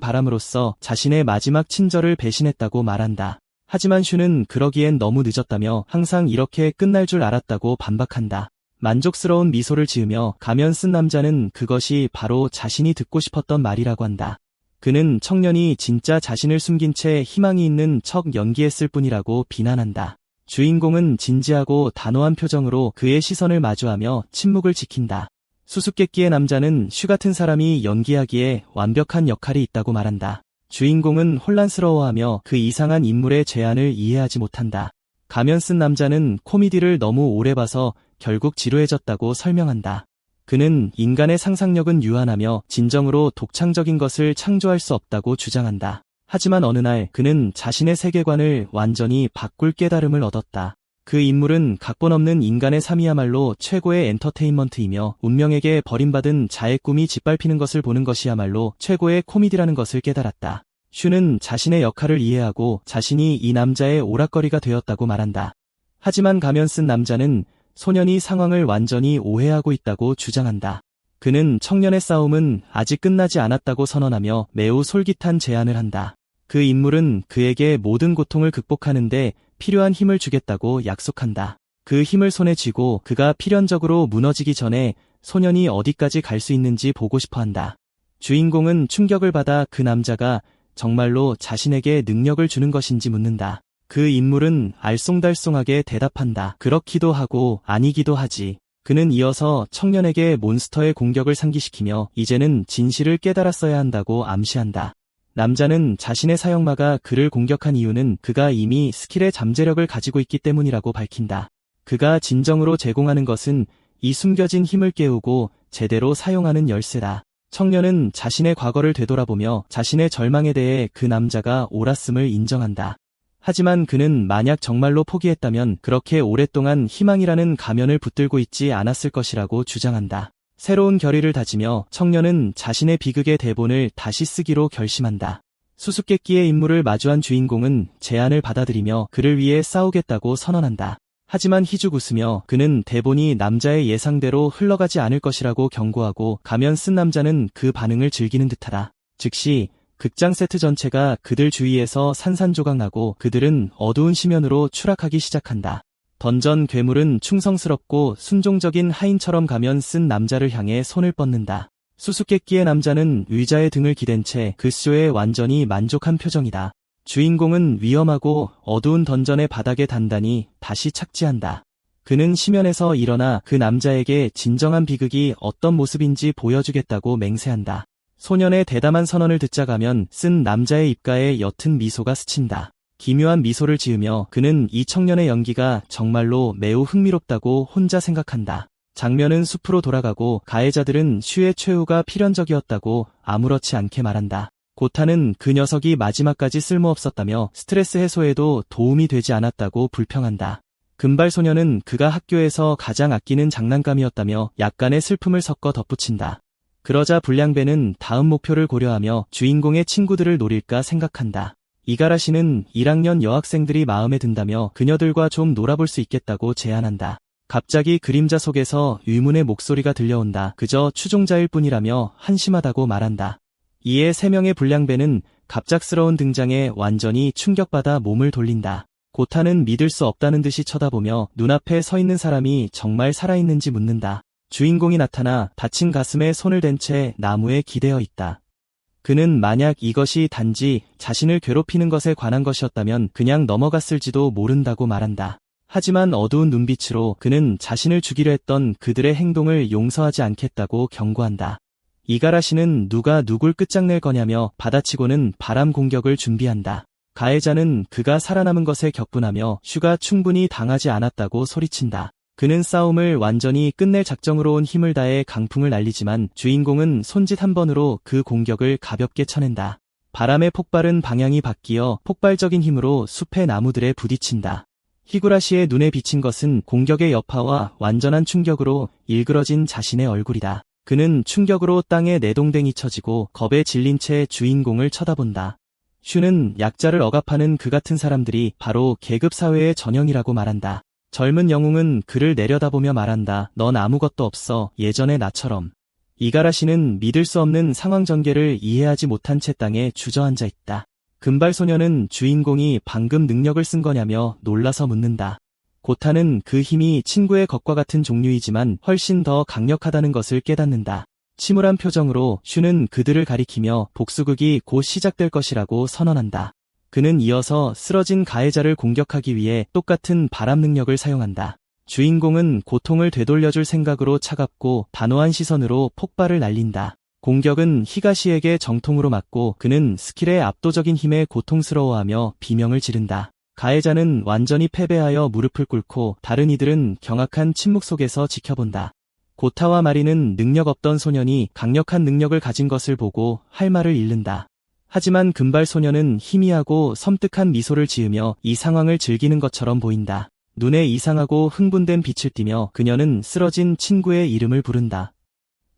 바람으로써 자신의 마지막 친절을 배신했다고 말한다. 하지만 슈는 그러기엔 너무 늦었다며 항상 이렇게 끝날 줄 알았다고 반박한다. 만족스러운 미소를 지으며 가면 쓴 남자는 그것이 바로 자신이 듣고 싶었던 말이라고 한다. 그는 청년이 진짜 자신을 숨긴 채 희망이 있는 척 연기했을 뿐이라고 비난한다. 주인공은 진지하고 단호한 표정으로 그의 시선을 마주하며 침묵을 지킨다. 수수께끼의 남자는 슈 같은 사람이 연기하기에 완벽한 역할이 있다고 말한다. 주인공은 혼란스러워하며 그 이상한 인물의 제안을 이해하지 못한다. 가면 쓴 남자는 코미디를 너무 오래 봐서 결국 지루해졌다고 설명한다. 그는 인간의 상상력은 유한하며 진정으로 독창적인 것을 창조할 수 없다고 주장한다. 하지만 어느 날 그는 자신의 세계관을 완전히 바꿀 깨달음을 얻었다. 그 인물은 각본 없는 인간의 삶이야말로 최고의 엔터테인먼트이며 운명에게 버림받은 자의 꿈이 짓밟히는 것을 보는 것이야말로 최고의 코미디라는 것을 깨달았다. 슈는 자신의 역할을 이해하고 자신이 이 남자의 오락거리가 되었다고 말한다. 하지만 가면 쓴 남자는 소년이 상황을 완전히 오해하고 있다고 주장한다. 그는 청년의 싸움은 아직 끝나지 않았다고 선언하며 매우 솔깃한 제안을 한다. 그 인물은 그에게 모든 고통을 극복하는데 필요한 힘을 주겠다고 약속한다. 그 힘을 손에 쥐고 그가 필연적으로 무너지기 전에 소년이 어디까지 갈 수 있는지 보고 싶어 한다. 주인공은 충격을 받아 그 남자가 정말로 자신에게 능력을 주는 것인지 묻는다. 그 인물은 알쏭달쏭하게 대답한다. 그렇기도 하고 아니기도 하지. 그는 이어서 청년에게 몬스터의 공격을 상기시키며 이제는 진실을 깨달았어야 한다고 암시한다. 남자는 자신의 사형마가 그를 공격한 이유는 그가 이미 스킬의 잠재력을 가지고 있기 때문이라고 밝힌다. 그가 진정으로 제공하는 것은 이 숨겨진 힘을 깨우고 제대로 사용하는 열쇠다. 청년은 자신의 과거를 되돌아보며 자신의 절망에 대해 그 남자가 옳았음을 인정한다. 하지만 그는 만약 정말로 포기했다면 그렇게 오랫동안 희망이라는 가면을 붙들고 있지 않았을 것이라고 주장한다. 새로운 결의를 다지며 청년은 자신의 비극의 대본을 다시 쓰기로 결심한다. 수수께끼의 인물을 마주한 주인공은 제안을 받아들이며 그를 위해 싸우겠다고 선언한다. 하지만 희죽 웃으며 그는 대본이 남자의 예상대로 흘러가지 않을 것이라고 경고하고 가면 쓴 남자는 그 반응을 즐기는 듯하다. 즉시 극장 세트 전체가 그들 주위에서 산산조각나고 그들은 어두운 심연으로 추락하기 시작한다. 던전 괴물은 충성스럽고 순종적인 하인처럼 가면 쓴 남자를 향해 손을 뻗는다. 수수께끼의 남자는 의자에 등을 기댄 채 그 쇼에 완전히 만족한 표정이다. 주인공은 위험하고 어두운 던전의 바닥에 단단히 다시 착지한다. 그는 심연에서 일어나 그 남자에게 진정한 비극이 어떤 모습인지 보여주겠다고 맹세한다. 소년의 대담한 선언을 듣자 가면 쓴 남자의 입가에 옅은 미소가 스친다. 기묘한 미소를 지으며 그는 이 청년의 연기가 정말로 매우 흥미롭다고 혼자 생각한다. 장면은 숲으로 돌아가고 가해자들은 슈의 최후가 필연적이었다고 아무렇지 않게 말한다. 고타는 그 녀석이 마지막까지 쓸모없었다며 스트레스 해소에도 도움이 되지 않았다고 불평한다. 금발소년은 그가 학교에서 가장 아끼는 장난감이었다며 약간의 슬픔을 섞어 덧붙인다. 그러자 불량배는 다음 목표를 고려하며 주인공의 친구들을 노릴까 생각한다. 이가라시는 1학년 여학생들이 마음에 든다며 그녀들과 좀 놀아볼 수 있겠다고 제안한다. 갑자기 그림자 속에서 의문의 목소리가 들려온다. 그저 추종자일 뿐이라며 한심하다고 말한다. 이에 3명의 불량배는 갑작스러운 등장에 완전히 충격받아 몸을 돌린다. 고타는 믿을 수 없다는 듯이 쳐다보며 눈앞에 서 있는 사람이 정말 살아있는지 묻는다. 주인공이 나타나 다친 가슴에 손을 댄 채 나무에 기대어 있다. 그는 만약 이것이 단지 자신을 괴롭히는 것에 관한 것이었다면 그냥 넘어갔을지도 모른다고 말한다. 하지만 어두운 눈빛으로 그는 자신을 죽이려 했던 그들의 행동을 용서하지 않겠다고 경고한다. 이가라시는 누가 누굴 끝장낼 거냐며 받아치고는 바람 공격을 준비한다. 가해자는 그가 살아남은 것에 격분하며 슈가 충분히 당하지 않았다고 소리친다. 그는 싸움을 완전히 끝낼 작정으로 온 힘을 다해 강풍을 날리지만 주인공은 손짓 한 번으로 그 공격을 가볍게 쳐낸다. 바람의 폭발은 방향이 바뀌어 폭발적인 힘으로 숲의 나무들에 부딪힌다. 히구라시의 눈에 비친 것은 공격의 여파와 완전한 충격으로 일그러진 자신의 얼굴이다. 그는 충격으로 땅에 내동댕이 쳐지고 겁에 질린 채 주인공을 쳐다본다. 슈는 약자를 억압하는 그 같은 사람들이 바로 계급사회의 전형이라고 말한다. 젊은 영웅은 그를 내려다보며 말한다. 넌 아무것도 없어. 예전의 나처럼. 이가라시는 믿을 수 없는 상황 전개를 이해하지 못한 채 땅에 주저앉아 있다. 금발소녀는 주인공이 방금 능력을 쓴 거냐며 놀라서 묻는다. 고타는 그 힘이 친구의 것과 같은 종류이지만 훨씬 더 강력하다는 것을 깨닫는다. 침울한 표정으로 슈는 그들을 가리키며 복수극이 곧 시작될 것이라고 선언한다. 그는 이어서 쓰러진 가해자를 공격하기 위해 똑같은 바람 능력을 사용한다. 주인공은 고통을 되돌려줄 생각으로 차갑고 단호한 시선으로 폭발을 날린다. 공격은 히가시에게 정통으로 맞고 그는 스킬의 압도적인 힘에 고통스러워하며 비명을 지른다. 가해자는 완전히 패배하여 무릎을 꿇고 다른 이들은 경악한 침묵 속에서 지켜본다. 고타와 마리는 능력 없던 소년이 강력한 능력을 가진 것을 보고 할 말을 잃는다. 하지만 금발 소년은 희미하고 섬뜩한 미소를 지으며 이 상황을 즐기는 것처럼 보인다. 눈에 이상하고 흥분된 빛을 띠며 그녀는 쓰러진 친구의 이름을 부른다.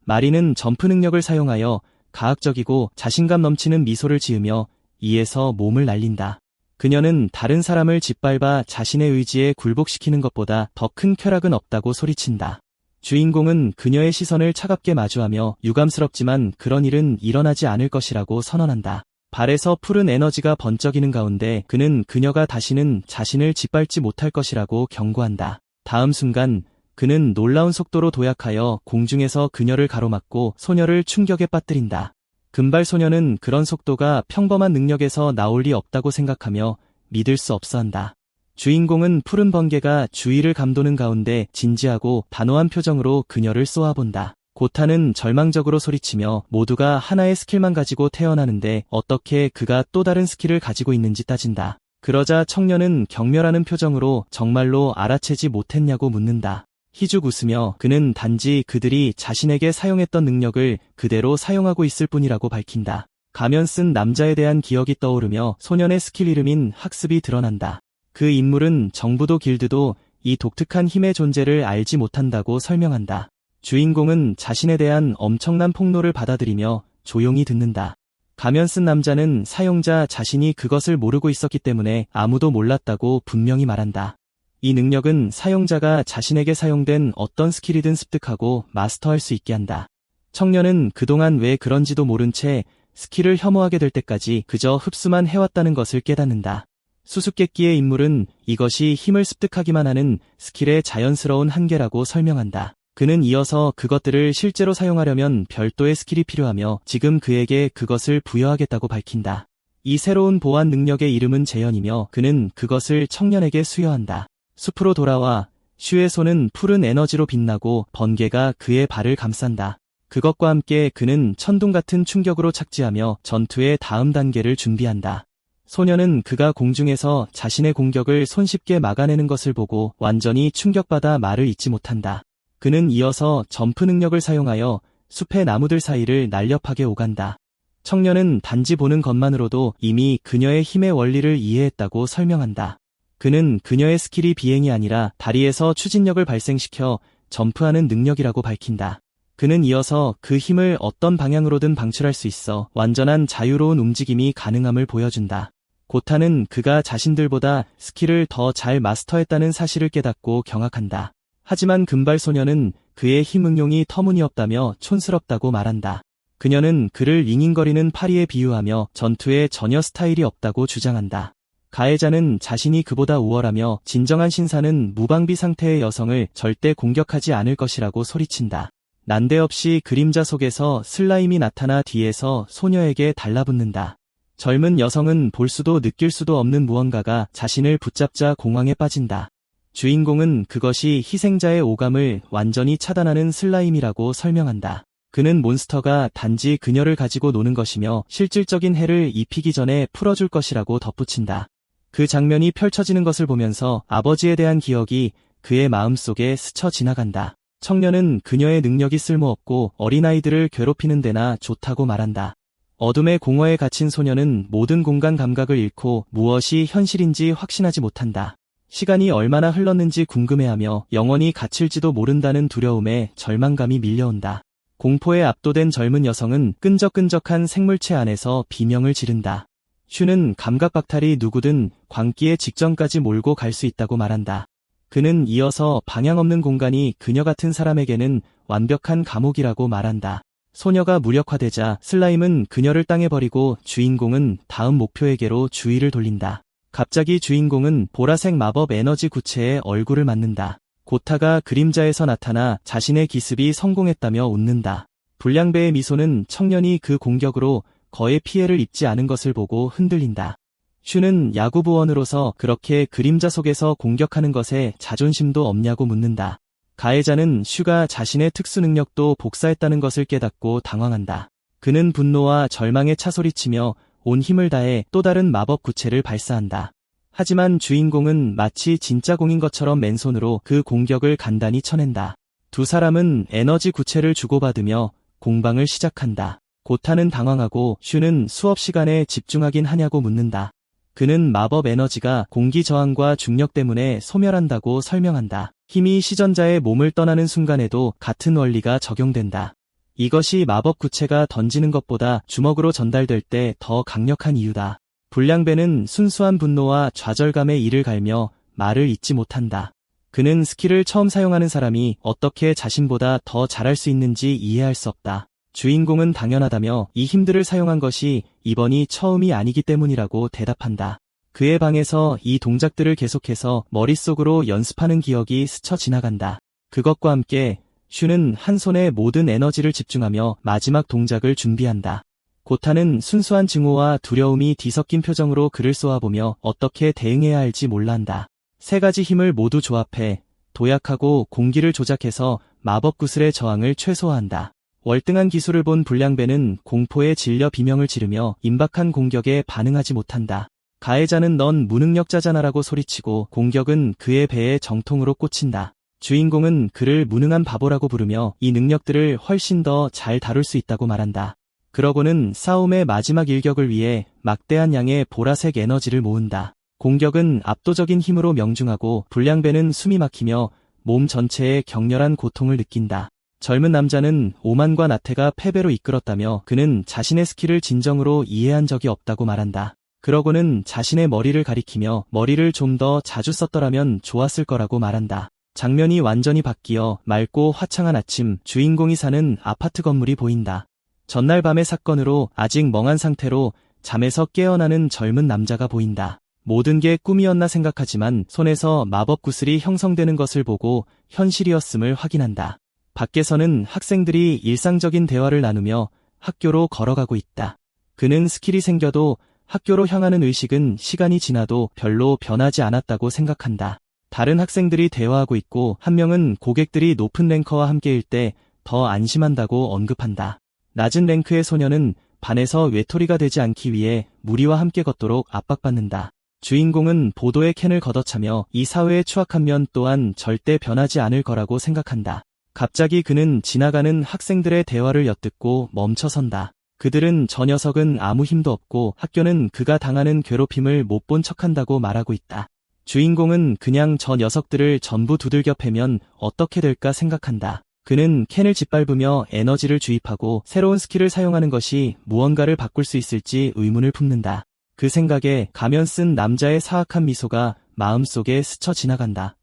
마리는 점프 능력을 사용하여 가학적이고 자신감 넘치는 미소를 지으며 이에서 몸을 날린다. 그녀는 다른 사람을 짓밟아 자신의 의지에 굴복시키는 것보다 더 큰 쾌락은 없다고 소리친다. 주인공은 그녀의 시선을 차갑게 마주하며 유감스럽지만 그런 일은 일어나지 않을 것이라고 선언한다. 발에서 푸른 에너지가 번쩍이는 가운데 그는 그녀가 다시는 자신을 짓밟지 못할 것이라고 경고한다. 다음 순간 그는 놀라운 속도로 도약하여 공중에서 그녀를 가로막고 소녀를 충격에 빠뜨린다. 금발 소녀는 그런 속도가 평범한 능력에서 나올 리 없다고 생각하며 믿을 수 없어 한다. 주인공은 푸른 번개가 주위를 감도는 가운데 진지하고 단호한 표정으로 그녀를 쏘아본다. 고타는 절망적으로 소리치며 모두가 하나의 스킬만 가지고 태어나는데 어떻게 그가 또 다른 스킬을 가지고 있는지 따진다. 그러자 청년은 경멸하는 표정으로 정말로 알아채지 못했냐고 묻는다. 희죽 웃으며 그는 단지 그들이 자신에게 사용했던 능력을 그대로 사용하고 있을 뿐이라고 밝힌다. 가면 쓴 남자에 대한 기억이 떠오르며 소년의 스킬 이름인 학습이 드러난다. 그 인물은 정부도 길드도 이 독특한 힘의 존재를 알지 못한다고 설명한다. 주인공은 자신에 대한 엄청난 폭로를 받아들이며 조용히 듣는다. 가면 쓴 남자는 사용자 자신이 그것을 모르고 있었기 때문에 아무도 몰랐다고 분명히 말한다. 이 능력은 사용자가 자신에게 사용된 어떤 스킬이든 습득하고 마스터할 수 있게 한다. 청년은 그동안 왜 그런지도 모른 채 스킬을 혐오하게 될 때까지 그저 흡수만 해왔다는 것을 깨닫는다. 수수께끼의 인물은 이것이 힘을 습득하기만 하는 스킬의 자연스러운 한계라고 설명한다. 그는 이어서 그것들을 실제로 사용하려면 별도의 스킬이 필요하며 지금 그에게 그것을 부여하겠다고 밝힌다. 이 새로운 보안 능력의 이름은 재현이며 그는 그것을 청년에게 수여한다. 숲으로 돌아와 슈의 손은 푸른 에너지로 빛나고 번개가 그의 발을 감싼다. 그것과 함께 그는 천둥 같은 충격으로 착지하며 전투의 다음 단계를 준비한다. 소녀는 그가 공중에서 자신의 공격을 손쉽게 막아내는 것을 보고 완전히 충격받아 말을 잇지 못한다. 그는 이어서 점프 능력을 사용하여 숲의 나무들 사이를 날렵하게 오간다. 청년은 단지 보는 것만으로도 이미 그녀의 힘의 원리를 이해했다고 설명한다. 그는 그녀의 스킬이 비행이 아니라 다리에서 추진력을 발생시켜 점프하는 능력이라고 밝힌다. 그는 이어서 그 힘을 어떤 방향으로든 방출할 수 있어 완전한 자유로운 움직임이 가능함을 보여준다. 고타는 그가 자신들보다 스킬을 더 잘 마스터했다는 사실을 깨닫고 경악한다. 하지만 금발 소녀는 그의 힘 응용이 터무니없다며 촌스럽다고 말한다. 그녀는 그를 윙윙거리는 파리에 비유하며 전투에 전혀 스타일이 없다고 주장한다. 가해자는 자신이 그보다 우월하며 진정한 신사는 무방비 상태의 여성을 절대 공격하지 않을 것이라고 소리친다. 난데없이 그림자 속에서 슬라임이 나타나 뒤에서 소녀에게 달라붙는다. 젊은 여성은 볼 수도 느낄 수도 없는 무언가가 자신을 붙잡자 공황에 빠진다. 주인공은 그것이 희생자의 오감을 완전히 차단하는 슬라임이라고 설명한다. 그는 몬스터가 단지 그녀를 가지고 노는 것이며 실질적인 해를 입히기 전에 풀어줄 것이라고 덧붙인다. 그 장면이 펼쳐지는 것을 보면서 아버지에 대한 기억이 그의 마음속에 스쳐 지나간다. 청년은 그녀의 능력이 쓸모없고 어린아이들을 괴롭히는 데나 좋다고 말한다. 어둠의 공허에 갇힌 소녀는 모든 공간 감각을 잃고 무엇이 현실인지 확신하지 못한다. 시간이 얼마나 흘렀는지 궁금해하며 영원히 갇힐지도 모른다는 두려움에 절망감이 밀려온다. 공포에 압도된 젊은 여성은 끈적끈적한 생물체 안에서 비명을 지른다. 슈는 감각박탈이 누구든 광기의 직전까지 몰고 갈 수 있다고 말한다. 그는 이어서 방향 없는 공간이 그녀 같은 사람에게는 완벽한 감옥이라고 말한다. 소녀가 무력화되자 슬라임은 그녀를 땅에 버리고 주인공은 다음 목표에게로 주의를 돌린다. 갑자기 주인공은 보라색 마법 에너지 구체에 얼굴을 맞는다. 고타가 그림자에서 나타나 자신의 기습이 성공했다며 웃는다. 불량배의 미소는 청년이 그 공격으로 거의 피해를 입지 않은 것을 보고 흔들린다. 슈는 야구부원으로서 그렇게 그림자 속에서 공격하는 것에 자존심도 없냐고 묻는다. 가해자는 슈가 자신의 특수 능력도 복사했다는 것을 깨닫고 당황한다. 그는 분노와 절망에 차소리치며 온 힘을 다해 또 다른 마법 구체를 발사한다. 하지만 주인공은 마치 진짜 공인 것처럼 맨손으로 그 공격을 간단히 쳐낸다. 두 사람은 에너지 구체를 주고받으며 공방을 시작한다. 고타는 당황하고 슈는 수업 시간에 집중하긴 하냐고 묻는다. 그는 마법 에너지가 공기 저항과 중력 때문에 소멸한다고 설명한다. 힘이 시전자의 몸을 떠나는 순간에도 같은 원리가 적용된다. 이것이 마법 구체가 던지는 것보다 주먹으로 전달될 때 더 강력한 이유다. 불량배는 순수한 분노와 좌절감에 이를 갈며 말을 잇지 못한다. 그는 스킬을 처음 사용하는 사람이 어떻게 자신보다 더 잘할 수 있는지 이해할 수 없다. 주인공은 당연하다며 이 힘들을 사용한 것이 이번이 처음이 아니기 때문이라고 대답한다. 그의 방에서 이 동작들을 계속해서 머릿속으로 연습하는 기억이 스쳐 지나간다. 그것과 함께 슈는 한 손에 모든 에너지를 집중하며 마지막 동작을 준비한다. 고타는 순수한 증오와 두려움이 뒤섞인 표정으로 그를 쏘아보며 어떻게 대응해야 할지 몰라한다. 세 가지 힘을 모두 조합해 도약하고 공기를 조작해서 마법 구슬의 저항을 최소화한다. 월등한 기술을 본 불량배는 공포에 질려 비명을 지르며 임박한 공격에 반응하지 못한다. 가해자는 넌 무능력자잖아라고 소리치고 공격은 그의 배에 정통으로 꽂힌다. 주인공은 그를 무능한 바보라고 부르며 이 능력들을 훨씬 더 잘 다룰 수 있다고 말한다. 그러고는 싸움의 마지막 일격을 위해 막대한 양의 보라색 에너지를 모은다. 공격은 압도적인 힘으로 명중하고 불량배는 숨이 막히며 몸 전체에 격렬한 고통을 느낀다. 젊은 남자는 오만과 나태가 패배로 이끌었다며 그는 자신의 스킬을 진정으로 이해한 적이 없다고 말한다. 그러고는 자신의 머리를 가리키며 머리를 좀 더 자주 썼더라면 좋았을 거라고 말한다. 장면이 완전히 바뀌어 맑고 화창한 아침, 주인공이 사는 아파트 건물이 보인다. 전날 밤의 사건으로 아직 멍한 상태로 잠에서 깨어나는 젊은 남자가 보인다. 모든 게 꿈이었나 생각하지만 손에서 마법 구슬이 형성되는 것을 보고 현실이었음을 확인한다. 밖에서는 학생들이 일상적인 대화를 나누며 학교로 걸어가고 있다. 그는 스킬이 생겨도 학교로 향하는 의식은 시간이 지나도 별로 변하지 않았다고 생각한다. 다른 학생들이 대화하고 있고 한 명은 고객들이 높은 랭커와 함께일 때 더 안심한다고 언급한다. 낮은 랭크의 소녀는 반에서 외톨이가 되지 않기 위해 무리와 함께 걷도록 압박받는다. 주인공은 보도의 캔을 걷어차며 이 사회의 추악한 면 또한 절대 변하지 않을 거라고 생각한다. 갑자기 그는 지나가는 학생들의 대화를 엿듣고 멈춰선다. 그들은 저 녀석은 아무 힘도 없고 학교는 그가 당하는 괴롭힘을 못 본 척한다고 말하고 있다. 주인공은 그냥 저 녀석들을 전부 두들겨 패면 어떻게 될까 생각한다. 그는 캔을 짓밟으며 에너지를 주입하고 새로운 스킬을 사용하는 것이 무언가를 바꿀 수 있을지 의문을 품는다. 그 생각에 가면 쓴 남자의 사악한 미소가 마음속에 스쳐 지나간다.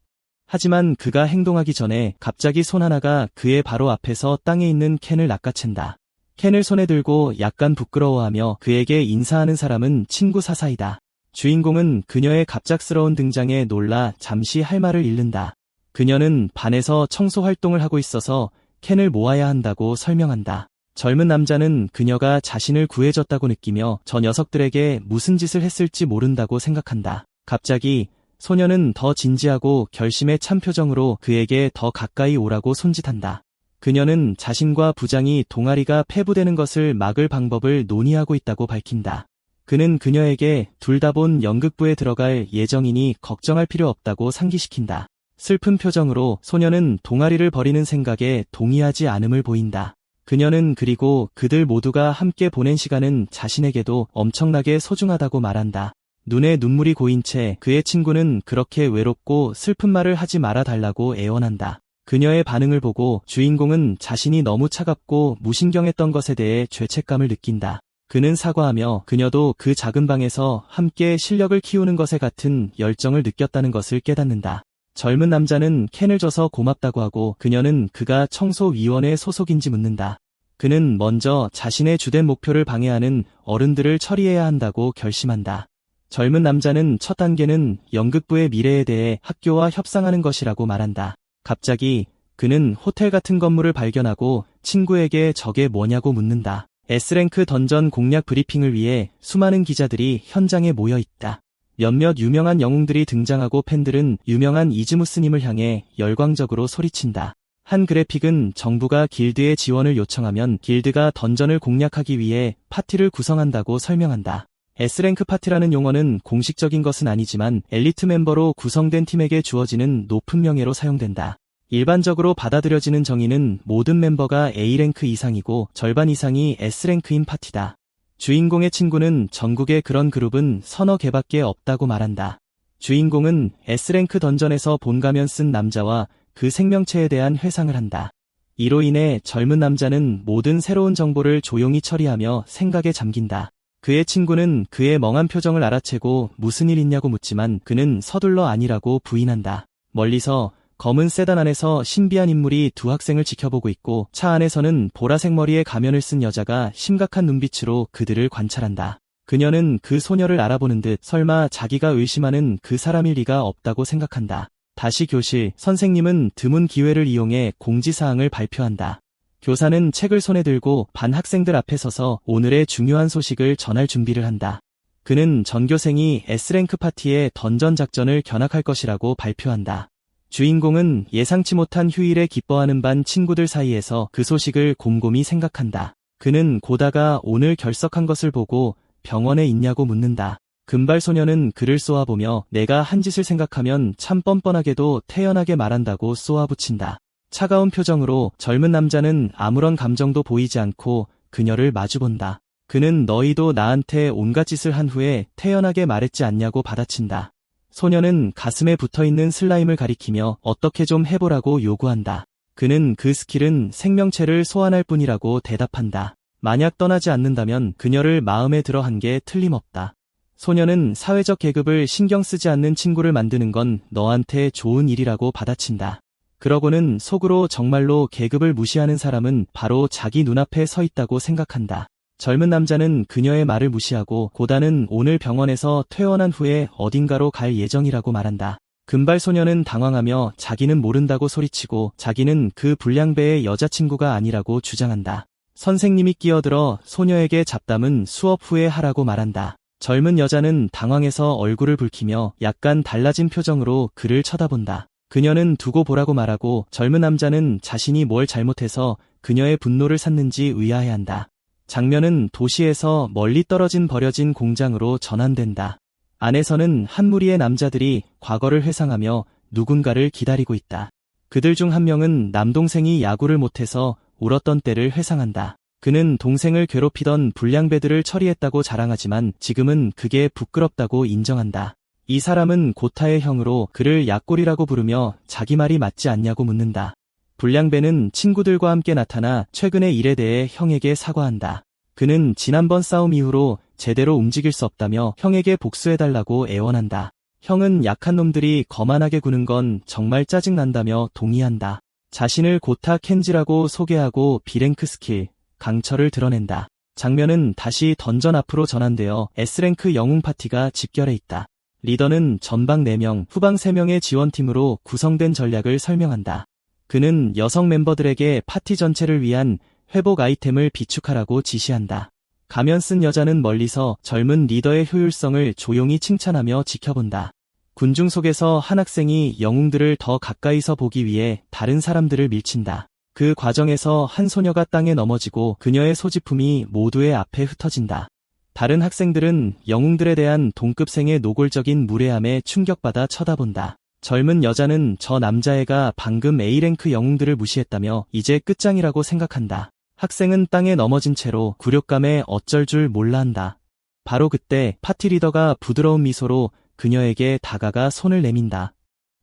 하지만 그가 행동하기 전에 갑자기 손 하나가 그의 바로 앞에서 땅에 있는 캔을 낚아챈다. 캔을 손에 들고 약간 부끄러워하며 그에게 인사하는 사람은 친구 사사이다. 주인공은 그녀의 갑작스러운 등장에 놀라 잠시 할 말을 잃는다. 그녀는 반에서 청소 활동을 하고 있어서 캔을 모아야 한다고 설명한다. 젊은 남자는 그녀가 자신을 구해줬다고 느끼며 저 녀석들에게 무슨 짓을 했을지 모른다고 생각한다. 갑자기 소녀는 더 진지하고 결심에 찬 표정으로 그에게 더 가까이 오라고 손짓한다. 그녀는 자신과 부장이 동아리가 폐부되는 것을 막을 방법을 논의하고 있다고 밝힌다. 그는 그녀에게 둘 다 본 연극부에 들어갈 예정이니 걱정할 필요 없다고 상기시킨다. 슬픈 표정으로 소녀는 동아리를 버리는 생각에 동의하지 않음을 보인다. 그녀는 그리고 그들 모두가 함께 보낸 시간은 자신에게도 엄청나게 소중하다고 말한다. 눈에 눈물이 고인 채 그의 친구는 그렇게 외롭고 슬픈 말을 하지 말아 달라고 애원한다. 그녀의 반응을 보고 주인공은 자신이 너무 차갑고 무신경했던 것에 대해 죄책감을 느낀다. 그는 사과하며 그녀도 그 작은 방에서 함께 실력을 키우는 것에 같은 열정을 느꼈다는 것을 깨닫는다. 젊은 남자는 캔을 줘서 고맙다고 하고 그녀는 그가 청소위원회 소속인지 묻는다. 그는 먼저 자신의 주된 목표를 방해하는 어른들을 처리해야 한다고 결심한다. 젊은 남자는 첫 단계는 연극부의 미래에 대해 학교와 협상하는 것이라고 말한다. 갑자기 그는 호텔 같은 건물을 발견하고 친구에게 저게 뭐냐고 묻는다. S랭크 던전 공략 브리핑을 위해 수많은 기자들이 현장에 모여 있다. 몇몇 유명한 영웅들이 등장하고 팬들은 유명한 이즈무스님을 향해 열광적으로 소리친다. 한 그래픽은 정부가 길드의 지원을 요청하면 길드가 던전을 공략하기 위해 파티를 구성한다고 설명한다. S랭크 파티라는 용어는 공식적인 것은 아니지만 엘리트 멤버로 구성된 팀에게 주어지는 높은 명예로 사용된다. 일반적으로 받아들여지는 정의는 모든 멤버가 A랭크 이상이고 절반 이상이 S랭크인 파티다. 주인공의 친구는 전국에 그런 그룹은 서너 개밖에 없다고 말한다. 주인공은 S랭크 던전에서 본 가면 쓴 남자와 그 생명체에 대한 회상을 한다. 이로 인해 젊은 남자는 모든 새로운 정보를 조용히 처리하며 생각에 잠긴다. 그의 친구는 그의 멍한 표정을 알아채고 무슨 일 있냐고 묻지만 그는 서둘러 아니라고 부인한다. 멀리서 검은 세단 안에서 신비한 인물이 두 학생을 지켜보고 있고 차 안에서는 보라색 머리에 가면을 쓴 여자가 심각한 눈빛으로 그들을 관찰한다. 그녀는 그 소녀를 알아보는 듯 설마 자기가 의심하는 그 사람일 리가 없다고 생각한다. 다시 교실, 선생님은 드문 기회를 이용해 공지사항을 발표한다. 교사는 책을 손에 들고 반 학생들 앞에 서서 오늘의 중요한 소식을 전할 준비를 한다. 그는 전교생이 S랭크 파티에 던전 작전을 견학할 것이라고 발표한다. 주인공은 예상치 못한 휴일에 기뻐하는 반 친구들 사이에서 그 소식을 곰곰이 생각한다. 그는 고다가 오늘 결석한 것을 보고 병원에 있냐고 묻는다. 금발소녀는 그를 쏘아보며 내가 한 짓을 생각하면 참 뻔뻔하게도 태연하게 말한다고 쏘아붙인다. 차가운 표정으로 젊은 남자는 아무런 감정도 보이지 않고 그녀를 마주본다. 그는 너희도 나한테 온갖 짓을 한 후에 태연하게 말했지 않냐고 받아친다. 소녀는 가슴에 붙어있는 슬라임을 가리키며 어떻게 좀 해보라고 요구한다. 그는 그 스킬은 생명체를 소환할 뿐이라고 대답한다. 만약 떠나지 않는다면 그녀를 마음에 들어 한 게 틀림없다. 소녀는 사회적 계급을 신경 쓰지 않는 친구를 만드는 건 너한테 좋은 일이라고 받아친다. 그러고는 속으로 정말로 계급을 무시하는 사람은 바로 자기 눈앞에 서 있다고 생각한다. 젊은 남자는 그녀의 말을 무시하고 고다는 오늘 병원에서 퇴원한 후에 어딘가로 갈 예정이라고 말한다. 금발 소녀는 당황하며 자기는 모른다고 소리치고 자기는 그 불량배의 여자친구가 아니라고 주장한다. 선생님이 끼어들어 소녀에게 잡담은 수업 후에 하라고 말한다. 젊은 여자는 당황해서 얼굴을 붉히며 약간 달라진 표정으로 그를 쳐다본다. 그녀는 두고 보라고 말하고 젊은 남자는 자신이 뭘 잘못해서 그녀의 분노를 샀는지 의아해한다. 장면은 도시에서 멀리 떨어진 버려진 공장으로 전환된다. 안에서는 한 무리의 남자들이 과거를 회상하며 누군가를 기다리고 있다. 그들 중 한 명은 남동생이 야구를 못해서 울었던 때를 회상한다. 그는 동생을 괴롭히던 불량배들을 처리했다고 자랑하지만 지금은 그게 부끄럽다고 인정한다. 이 사람은 고타의 형으로 그를 약골이라고 부르며 자기 말이 맞지 않냐고 묻는다. 불량배는 친구들과 함께 나타나 최근의 일에 대해 형에게 사과한다. 그는 지난번 싸움 이후로 제대로 움직일 수 없다며 형에게 복수해달라고 애원한다. 형은 약한 놈들이 거만하게 구는 건 정말 짜증난다며 동의한다. 자신을 고타 켄지라고 소개하고 B랭크 스킬, 강철을 드러낸다. 장면은 다시 던전 앞으로 전환되어 S랭크 영웅 파티가 집결해 있다. 리더는 전방 4명, 후방 3명의 지원팀으로 구성된 전략을 설명한다. 그는 여성 멤버들에게 파티 전체를 위한 회복 아이템을 비축하라고 지시한다. 가면 쓴 여자는 멀리서 젊은 리더의 효율성을 조용히 칭찬하며 지켜본다. 군중 속에서 한 학생이 영웅들을 더 가까이서 보기 위해 다른 사람들을 밀친다. 그 과정에서 한 소녀가 땅에 넘어지고 그녀의 소지품이 모두의 앞에 흩어진다. 다른 학생들은 영웅들에 대한 동급생의 노골적인 무례함에 충격받아 쳐다본다. 젊은 여자는 저 남자애가 방금 A랭크 영웅들을 무시했다며 이제 끝장이라고 생각한다. 학생은 땅에 넘어진 채로 굴욕감에 어쩔 줄 몰라 한다. 바로 그때 파티 리더가 부드러운 미소로 그녀에게 다가가 손을 내민다.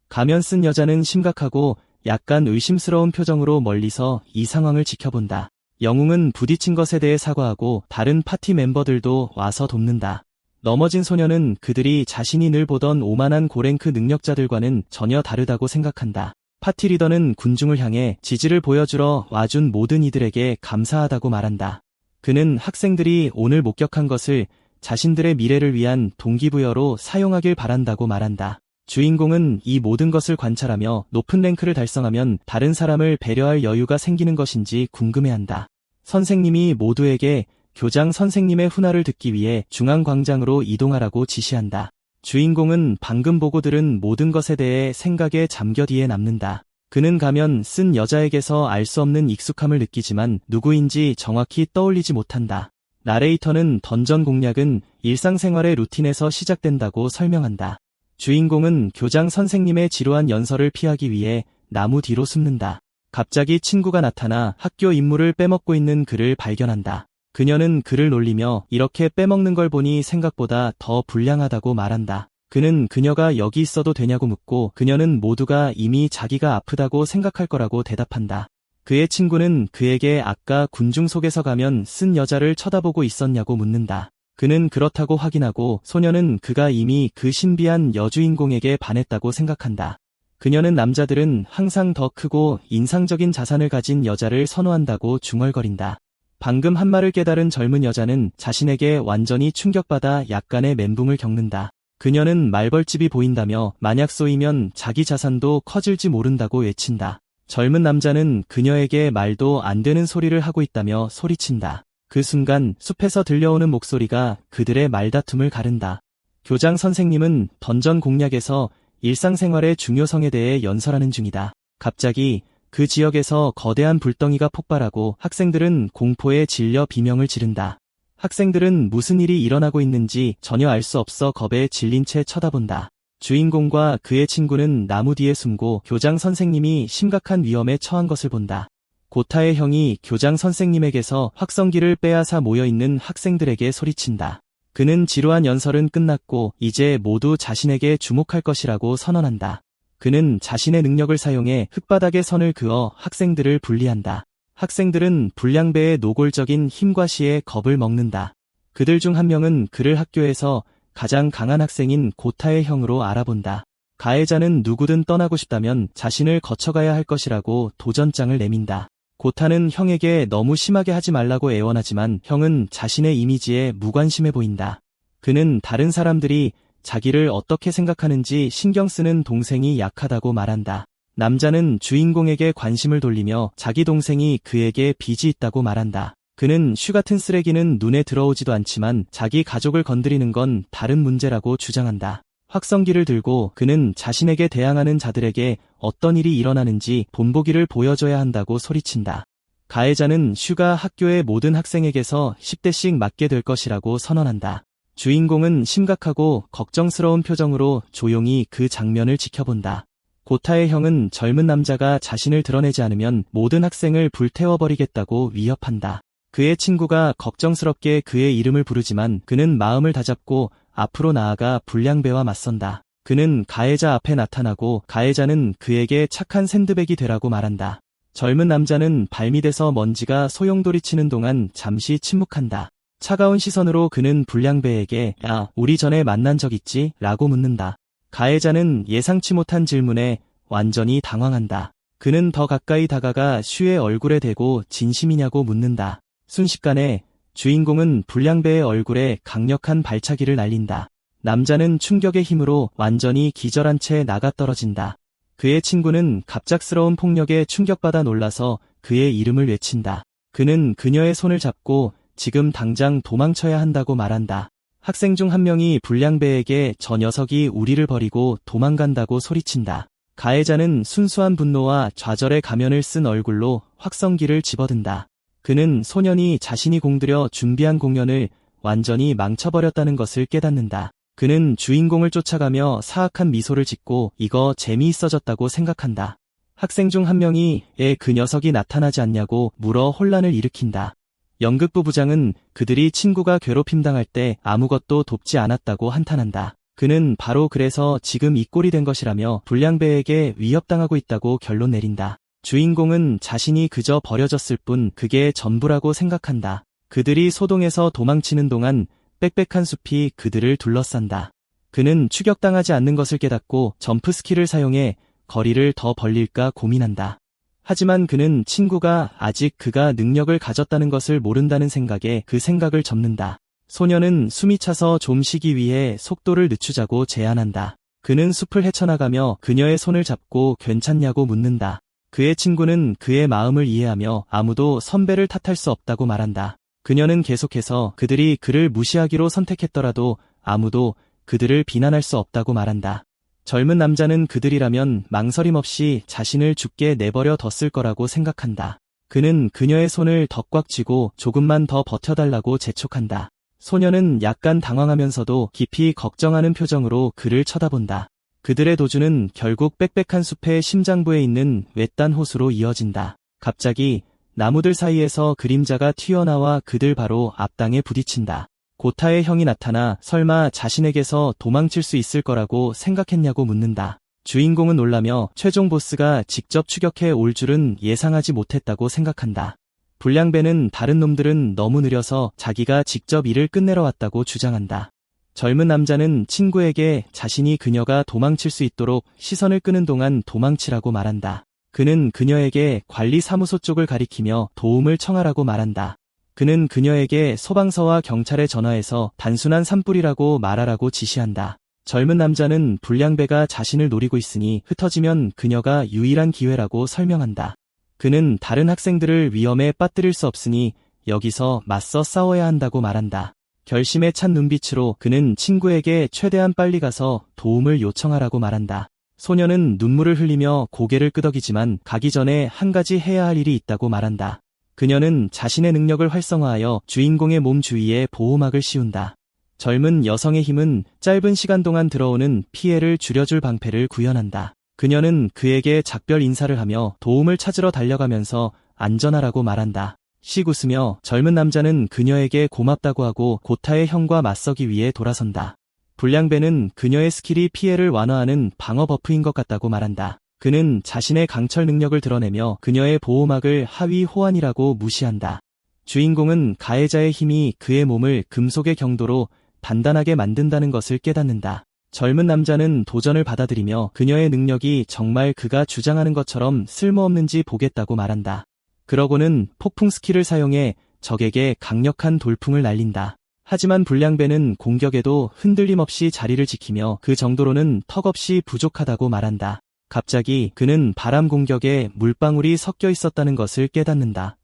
가면 쓴 여자는 심각하고 약간 의심스러운 표정으로 멀리서 이 상황을 지켜본다. 영웅은 부딪힌 것에 대해 사과하고 다른 파티 멤버들도 와서 돕는다. 넘어진 소녀는 그들이 자신이 늘 보던 오만한 고랭크 능력자들과는 전혀 다르다고 생각한다. 파티 리더는 군중을 향해 지지를 보여주러 와준 모든 이들에게 감사하다고 말한다. 그는 학생들이 오늘 목격한 것을 자신들의 미래를 위한 동기부여로 사용하길 바란다고 말한다. 주인공은 이 모든 것을 관찰하며 높은 랭크를 달성하면 다른 사람을 배려할 여유가 생기는 것인지 궁금해한다. 선생님이 모두에게 교장 선생님의 훈화를 듣기 위해 중앙광장으로 이동하라고 지시한다. 주인공은 방금 보고 들은 모든 것에 대해 생각에 잠겨 뒤에 남는다. 그는 가면 쓴 여자에게서 알 수 없는 익숙함을 느끼지만 누구인지 정확히 떠올리지 못한다. 나레이터는 던전 공략은 일상생활의 루틴에서 시작된다고 설명한다. 주인공은 교장 선생님의 지루한 연설을 피하기 위해 나무 뒤로 숨는다. 갑자기 친구가 나타나 학교 임무를 빼먹고 있는 그를 발견한다. 그녀는 그를 놀리며 이렇게 빼먹는 걸 보니 생각보다 더 불량하다고 말한다. 그는 그녀가 여기 있어도 되냐고 묻고 그녀는 모두가 이미 자기가 아프다고 생각할 거라고 대답한다. 그의 친구는 그에게 아까 군중 속에서 가면 쓴 여자를 쳐다보고 있었냐고 묻는다. 그는 그렇다고 확인하고 소녀는 그가 이미 그 신비한 여주인공에게 반했다고 생각한다. 그녀는 남자들은 항상 더 크고 인상적인 자산을 가진 여자를 선호한다고 중얼거린다. 방금 한 말을 깨달은 젊은 여자는 자신에게 완전히 충격받아 약간의 멘붕을 겪는다. 그녀는 말벌집이 보인다며 만약 쏘이면 자기 자산도 커질지 모른다고 외친다. 젊은 남자는 그녀에게 말도 안 되는 소리를 하고 있다며 소리친다. 그 순간 숲에서 들려오는 목소리가 그들의 말다툼을 가른다. 교장 선생님은 던전 공략에서 일상생활의 중요성에 대해 연설하는 중이다. 갑자기 그 지역에서 거대한 불덩이가 폭발하고 학생들은 공포에 질려 비명을 지른다. 학생들은 무슨 일이 일어나고 있는지 전혀 알 수 없어 겁에 질린 채 쳐다본다. 주인공과 그의 친구는 나무 뒤에 숨고 교장 선생님이 심각한 위험에 처한 것을 본다. 고타의 형이 교장 선생님에게서 확성기를 빼앗아 모여있는 학생들에게 소리친다. 그는 지루한 연설은 끝났고 이제 모두 자신에게 주목할 것이라고 선언한다. 그는 자신의 능력을 사용해 흙바닥에 선을 그어 학생들을 분리한다. 학생들은 불량배의 노골적인 힘과 시에 겁을 먹는다. 그들 중 한 명은 그를 학교에서 가장 강한 학생인 고타의 형으로 알아본다. 가해자는 누구든 떠나고 싶다면 자신을 거쳐가야 할 것이라고 도전장을 내민다. 고타는 형에게 너무 심하게 하지 말라고 애원하지만 형은 자신의 이미지에 무관심해 보인다. 그는 다른 사람들이 자기를 어떻게 생각하는지 신경 쓰는 동생이 약하다고 말한다. 남자는 주인공에게 관심을 돌리며 자기 동생이 그에게 빚이 있다고 말한다. 그는 슈 같은 쓰레기는 눈에 들어오지도 않지만 자기 가족을 건드리는 건 다른 문제라고 주장한다. 확성기를 들고 그는 자신에게 대항하는 자들에게 어떤 일이 일어나는지 본보기를 보여줘야 한다고 소리친다. 가해자는 슈가 학교의 모든 학생에게서 10대씩 맞게 될 것이라고 선언한다. 주인공은 심각하고 걱정스러운 표정으로 조용히 그 장면을 지켜본다. 고타의 형은 젊은 남자가 자신을 드러내지 않으면 모든 학생을 불태워버리겠다고 위협한다. 그의 친구가 걱정스럽게 그의 이름을 부르지만 그는 마음을 다잡고 앞으로 나아가 불량배와 맞선다. 그는 가해자 앞에 나타나고 가해자는 그에게 착한 샌드백이 되라고 말한다. 젊은 남자는 발밑에서 먼지가 소용돌이치는 동안 잠시 침묵한다. 차가운 시선으로 그는 불량배에게 야, 우리 전에 만난 적 있지? 라고 묻는다. 가해자는 예상치 못한 질문에 완전히 당황한다. 그는 더 가까이 다가가 슈의 얼굴에 대고 진심이냐고 묻는다. 순식간에 주인공은 불량배의 얼굴에 강력한 발차기를 날린다. 남자는 충격의 힘으로 완전히 기절한 채 나가떨어진다. 그의 친구는 갑작스러운 폭력에 충격받아 놀라서 그의 이름을 외친다. 그는 그녀의 손을 잡고 지금 당장 도망쳐야 한다고 말한다. 학생 중 한 명이 불량배에게 저 녀석이 우리를 버리고 도망간다고 소리친다. 가해자는 순수한 분노와 좌절의 가면을 쓴 얼굴로 확성기를 집어든다. 그는 소년이 자신이 공들여 준비한 공연을 완전히 망쳐버렸다는 것을 깨닫는다. 그는 주인공을 쫓아가며 사악한 미소를 짓고 이거 재미있어졌다고 생각한다. 학생 중 한 명이 그 녀석이 나타나지 않냐고 물어 혼란을 일으킨다. 연극부 부장은 그들이 친구가 괴롭힘당할 때 아무것도 돕지 않았다고 한탄한다. 그는 바로 그래서 지금 이 꼴이 된 것이라며 불량배에게 위협당하고 있다고 결론 내린다. 주인공은 자신이 그저 버려졌을 뿐 그게 전부라고 생각한다. 그들이 소동에서 도망치는 동안 빽빽한 숲이 그들을 둘러싼다. 그는 추격당하지 않는 것을 깨닫고 점프 스킬을 사용해 거리를 더 벌릴까 고민한다. 하지만 그는 친구가 아직 그가 능력을 가졌다는 것을 모른다는 생각에 그 생각을 접는다. 소녀는 숨이 차서 좀 쉬기 위해 속도를 늦추자고 제안한다. 그는 숲을 헤쳐나가며 그녀의 손을 잡고 괜찮냐고 묻는다. 그의 친구는 그의 마음을 이해하며 아무도 선배를 탓할 수 없다고 말한다. 그녀는 계속해서 그들이 그를 무시하기로 선택했더라도 아무도 그들을 비난할 수 없다고 말한다. 젊은 남자는 그들이라면 망설임 없이 자신을 죽게 내버려 뒀을 거라고 생각한다. 그는 그녀의 손을 더 꽉 쥐고 조금만 더 버텨달라고 재촉한다. 소녀는 약간 당황하면서도 깊이 걱정하는 표정으로 그를 쳐다본다. 그들의 도주는 결국 빽빽한 숲의 심장부에 있는 외딴 호수로 이어진다. 갑자기 나무들 사이에서 그림자가 튀어나와 그들 바로 앞당에 부딪힌다. 고타의 형이 나타나 설마 자신에게서 도망칠 수 있을 거라고 생각했냐고 묻는다. 주인공은 놀라며 최종 보스가 직접 추격해 올 줄은 예상하지 못했다고 생각한다. 불량배는 다른 놈들은 너무 느려서 자기가 직접 일을 끝내러 왔다고 주장한다. 젊은 남자는 친구에게 자신이 그녀가 도망칠 수 있도록 시선을 끄는 동안 도망치라고 말한다. 그는 그녀에게 관리사무소 쪽을 가리키며 도움을 청하라고 말한다. 그는 그녀에게 소방서와 경찰에 전화해서 단순한 산불이라고 말하라고 지시한다. 젊은 남자는 불량배가 자신을 노리고 있으니 흩어지면 그녀가 유일한 기회라고 설명한다. 그는 다른 학생들을 위험에 빠뜨릴 수 없으니 여기서 맞서 싸워야 한다고 말한다. 결심에 찬 눈빛으로 그는 친구에게 최대한 빨리 가서 도움을 요청하라고 말한다. 소녀는 눈물을 흘리며 고개를 끄덕이지만 가기 전에 한 가지 해야 할 일이 있다고 말한다. 그녀는 자신의 능력을 활성화하여 주인공의 몸 주위에 보호막을 씌운다. 젊은 여성의 힘은 짧은 시간 동안 들어오는 피해를 줄여줄 방패를 구현한다. 그녀는 그에게 작별 인사를 하며 도움을 찾으러 달려가면서 안전하라고 말한다. 씩 웃으며 젊은 남자는 그녀에게 고맙다고 하고 고타의 형과 맞서기 위해 돌아선다. 불량배는 그녀의 스킬이 피해를 완화하는 방어 버프인 것 같다고 말한다. 그는 자신의 강철 능력을 드러내며 그녀의 보호막을 하위 호환이라고 무시한다. 주인공은 가해자의 힘이 그의 몸을 금속의 경도로 단단하게 만든다는 것을 깨닫는다. 젊은 남자는 도전을 받아들이며 그녀의 능력이 정말 그가 주장하는 것처럼 쓸모없는지 보겠다고 말한다. 그러고는 폭풍 스킬을 사용해 적에게 강력한 돌풍을 날린다. 하지만 불량배는 공격에도 흔들림 없이 자리를 지키며 그 정도로는 턱없이 부족하다고 말한다. 갑자기 그는 바람 공격에 물방울이 섞여 있었다는 것을 깨닫는다.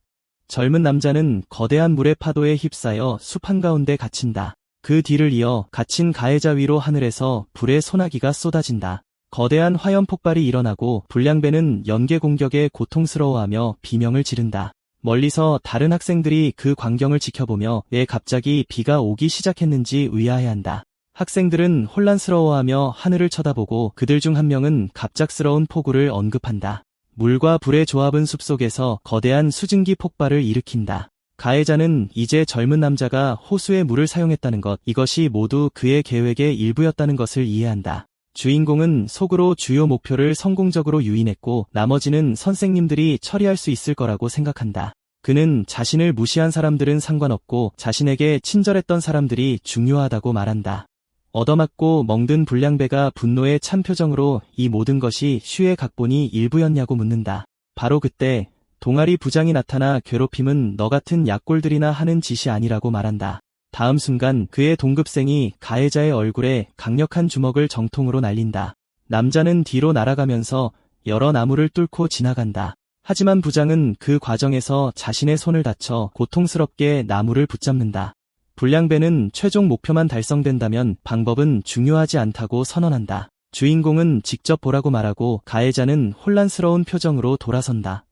젊은 남자는 거대한 물의 파도에 휩싸여 숲 한가운데 갇힌다. 그 뒤를 이어 갇힌 가해자 위로 하늘에서 불의 소나기가 쏟아진다. 거대한 화염 폭발이 일어나고 불량배는 연계 공격에 고통스러워하며 비명을 지른다. 멀리서 다른 학생들이 그 광경을 지켜보며 왜 갑자기 비가 오기 시작했는지 의아해한다. 학생들은 혼란스러워하며 하늘을 쳐다보고 그들 중 한 명은 갑작스러운 폭우를 언급한다. 물과 불의 조합은 숲속에서 거대한 수증기 폭발을 일으킨다. 가해자는 이제 젊은 남자가 호수의 물을 사용했다는 것, 이것이 모두 그의 계획의 일부였다는 것을 이해한다. 주인공은 속으로 주요 목표를 성공적으로 유인했고 나머지는 선생님들이 처리할 수 있을 거라고 생각한다. 그는 자신을 무시한 사람들은 상관없고 자신에게 친절했던 사람들이 중요하다고 말한다. 얻어맞고 멍든 불량배가 분노에 찬 표정으로 이 모든 것이 쉬의 각본이 일부였냐고 묻는다. 바로 그때 동아리 부장이 나타나 괴롭힘은 너 같은 약골들이나 하는 짓이 아니라고 말한다. 다음 순간 그의 동급생이 가해자의 얼굴에 강력한 주먹을 정통으로 날린다. 남자는 뒤로 날아가면서 여러 나무를 뚫고 지나간다. 하지만 부장은 그 과정에서 자신의 손을 다쳐 고통스럽게 나무를 붙잡는다. 불량배는 최종 목표만 달성된다면 방법은 중요하지 않다고 선언한다. 주인공은 직접 보라고 말하고 가해자는 혼란스러운 표정으로 돌아선다.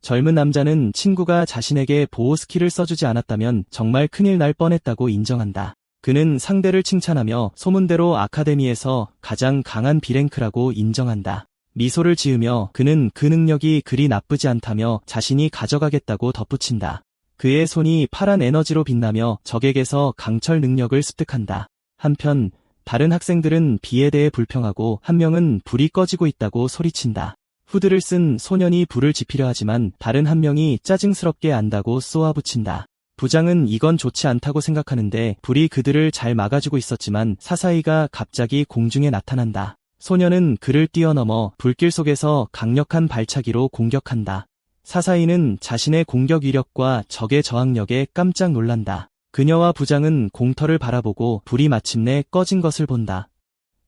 젊은 남자는 친구가 자신에게 보호 스킬을 써주지 않았다면 정말 큰일 날 뻔했다고 인정한다. 그는 상대를 칭찬하며 소문대로 아카데미에서 가장 강한 B랭크라고 인정한다. 미소를 지으며 그는 그 능력이 그리 나쁘지 않다며 자신이 가져가겠다고 덧붙인다. 그의 손이 파란 에너지로 빛나며 적에게서 강철 능력을 습득한다. 한편 다른 학생들은 비에 대해 불평하고 한 명은 불이 꺼지고 있다고 소리친다. 후드를 쓴 소년이 불을 지피려 하지만 다른 한 명이 짜증스럽게 안다고 쏘아붙인다. 부장은 이건 좋지 않다고 생각하는데 불이 그들을 잘 막아주고 있었지만 사사이가 갑자기 공중에 나타난다. 소년은 그를 뛰어넘어 불길 속에서 강력한 발차기로 공격한다. 사사이는 자신의 공격 위력과 적의 저항력에 깜짝 놀란다. 그녀와 부장은 공터를 바라보고 불이 마침내 꺼진 것을 본다.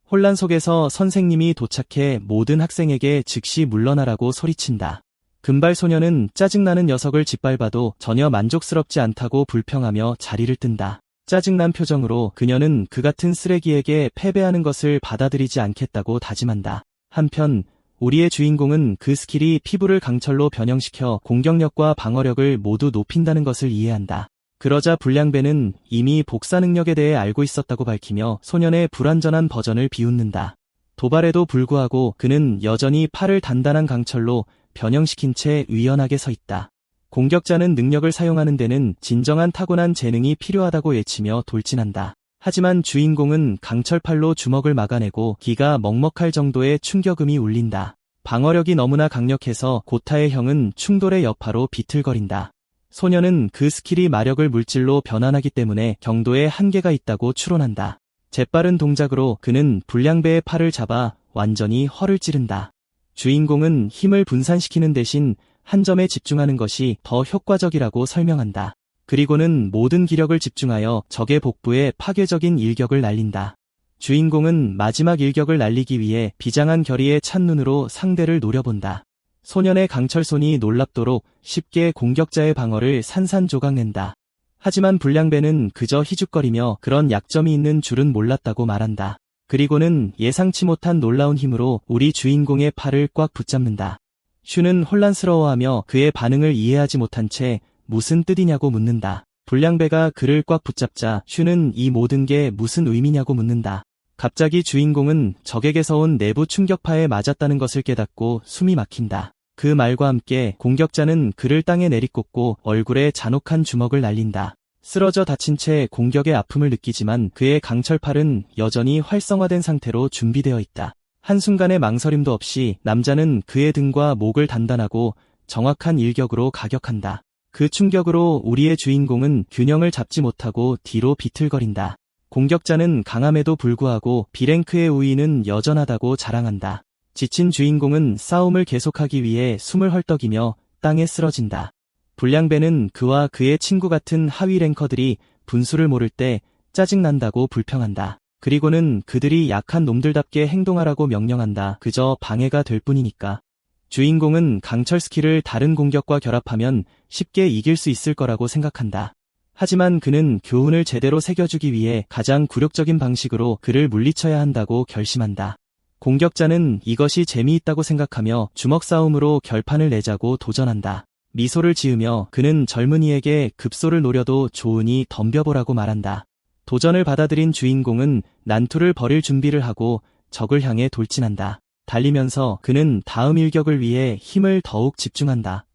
혼란 속에서 선생님이 도착해 모든 학생에게 즉시 물러나라고 소리친다. 금발 소녀는 짜증나는 녀석을 짓밟아도 전혀 만족스럽지 않다고 불평하며 자리를 뜬다. 짜증난 표정으로 그녀는 그 같은 쓰레기에게 패배하는 것을 받아들이지 않겠다고 다짐한다. 한편 우리의 주인공은 그 스킬이 피부를 강철로 변형시켜 공격력과 방어력을 모두 높인다는 것을 이해한다. 그러자 불량배는 이미 복사 능력에 대해 알고 있었다고 밝히며 소년의 불완전한 버전을 비웃는다. 도발에도 불구하고 그는 여전히 팔을 단단한 강철로 변형시킨 채 유연하게 서 있다. 공격자는 능력을 사용하는 데는 진정한 타고난 재능이 필요하다고 외치며 돌진한다. 하지만 주인공은 강철팔로 주먹을 막아내고 기가 먹먹할 정도의 충격음이 울린다. 방어력이 너무나 강력해서 고타의 형은 충돌의 여파로 비틀거린다. 소녀는 그 스킬이 마력을 물질로 변환하기 때문에 경도에 한계가 있다고 추론한다. 재빠른 동작으로 그는 불량배의 팔을 잡아 완전히 허를 찌른다. 주인공은 힘을 분산시키는 대신 한 점에 집중하는 것이 더 효과적이라고 설명한다. 그리고는 모든 기력을 집중하여 적의 복부에 파괴적인 일격을 날린다. 주인공은 마지막 일격을 날리기 위해 비장한 결의에 찬 눈으로 상대를 노려본다. 소년의 강철손이 놀랍도록 쉽게 공격자의 방어를 산산조각낸다. 하지만 불량배는 그저 희죽거리며 그런 약점이 있는 줄은 몰랐다고 말한다. 그리고는 예상치 못한 놀라운 힘으로 우리 주인공의 팔을 꽉 붙잡는다. 슈는 혼란스러워하며 그의 반응을 이해하지 못한 채 무슨 뜻이냐고 묻는다. 불량배가 그를 꽉 붙잡자 슈는 이 모든 게 무슨 의미냐고 묻는다. 갑자기 주인공은 적에게서 온 내부 충격파에 맞았다는 것을 깨닫고 숨이 막힌다. 그 말과 함께 공격자는 그를 땅에 내리꽂고 얼굴에 잔혹한 주먹을 날린다. 쓰러져 다친 채 공격의 아픔을 느끼지만 그의 강철팔은 여전히 활성화된 상태로 준비되어 있다. 한순간의 망설임도 없이 남자는 그의 등과 목을 단단하고 정확한 일격으로 가격한다. 그 충격으로 우리의 주인공은 균형을 잡지 못하고 뒤로 비틀거린다. 공격자는 강함에도 불구하고 B랭크의 우위는 여전하다고 자랑한다. 지친 주인공은 싸움을 계속하기 위해 숨을 헐떡이며 땅에 쓰러진다. 불량배는 그와 그의 친구 같은 하위 랭커들이 분수를 모를 때 짜증난다고 불평한다. 그리고는 그들이 약한 놈들답게 행동하라고 명령한다. 그저 방해가 될 뿐이니까. 주인공은 강철 스킬을 다른 공격과 결합하면 쉽게 이길 수 있을 거라고 생각한다. 하지만 그는 교훈을 제대로 새겨주기 위해 가장 굴욕적인 방식으로 그를 물리쳐야 한다고 결심한다. 공격자는 이것이 재미있다고 생각하며 주먹 싸움으로 결판을 내자고 도전한다. 미소를 지으며 그는 젊은이에게 급소를 노려도 좋으니 덤벼보라고 말한다. 도전을 받아들인 주인공은 난투를 벌일 준비를 하고 적을 향해 돌진한다. 달리면서 그는 다음 일격을 위해 힘을 더욱 집중한다.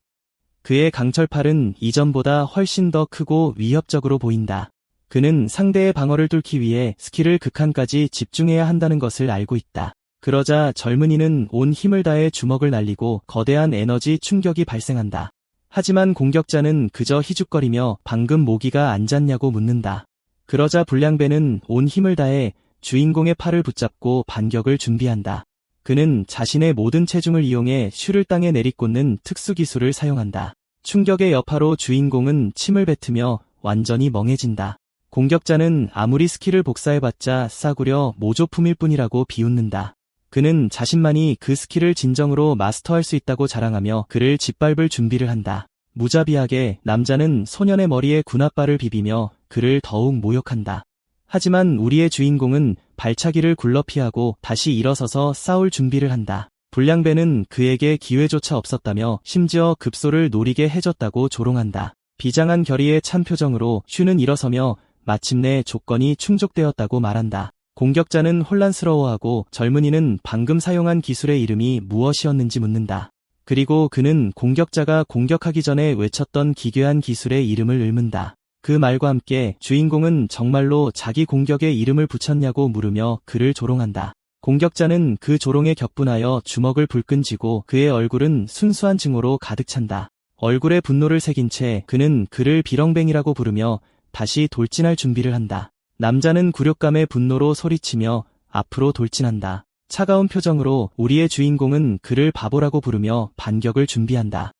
그의 강철팔은 이전보다 훨씬 더 크고 위협적으로 보인다. 그는 상대의 방어를 뚫기 위해 스킬을 극한까지 집중해야 한다는 것을 알고 있다. 그러자 젊은이는 온 힘을 다해 주먹을 날리고 거대한 에너지 충격이 발생한다. 하지만 공격자는 그저 희죽거리며 방금 모기가 안 잤냐고 묻는다. 그러자 불량배는 온 힘을 다해 주인공의 팔을 붙잡고 반격을 준비한다. 그는 자신의 모든 체중을 이용해 슈를 땅에 내리꽂는 특수기술을 사용한다. 충격의 여파로 주인공은 침을 뱉으며 완전히 멍해진다. 공격자는 아무리 스킬을 복사해봤자 싸구려 모조품일 뿐이라고 비웃는다. 그는 자신만이 그 스킬을 진정으로 마스터할 수 있다고 자랑하며 그를 짓밟을 준비를 한다. 무자비하게 남자는 소년의 머리에 군홧발을 비비며 그를 더욱 모욕한다. 하지만 우리의 주인공은 발차기를 굴러 피하고 다시 일어서서 싸울 준비를 한다. 불량배는 그에게 기회조차 없었다며 심지어 급소를 노리게 해줬다고 조롱한다. 비장한 결의에 찬 표정으로 슈는 일어서며 마침내 조건이 충족되었다고 말한다. 공격자는 혼란스러워하고 젊은이는 방금 사용한 기술의 이름이 무엇이었는지 묻는다. 그리고 그는 공격자가 공격하기 전에 외쳤던 기괴한 기술의 이름을 읊는다. 그 말과 함께 주인공은 정말로 자기 공격에 이름을 붙였냐고 물으며 그를 조롱한다. 공격자는 그 조롱에 격분하여 주먹을 불끈 쥐고 그의 얼굴은 순수한 증오로 가득 찬다. 얼굴에 분노를 새긴 채 그는 그를 비렁뱅이라고 부르며 다시 돌진할 준비를 한다. 남자는 굴욕감에 분노로 소리치며 앞으로 돌진한다. 차가운 표정으로 우리의 주인공은 그를 바보라고 부르며 반격을 준비한다.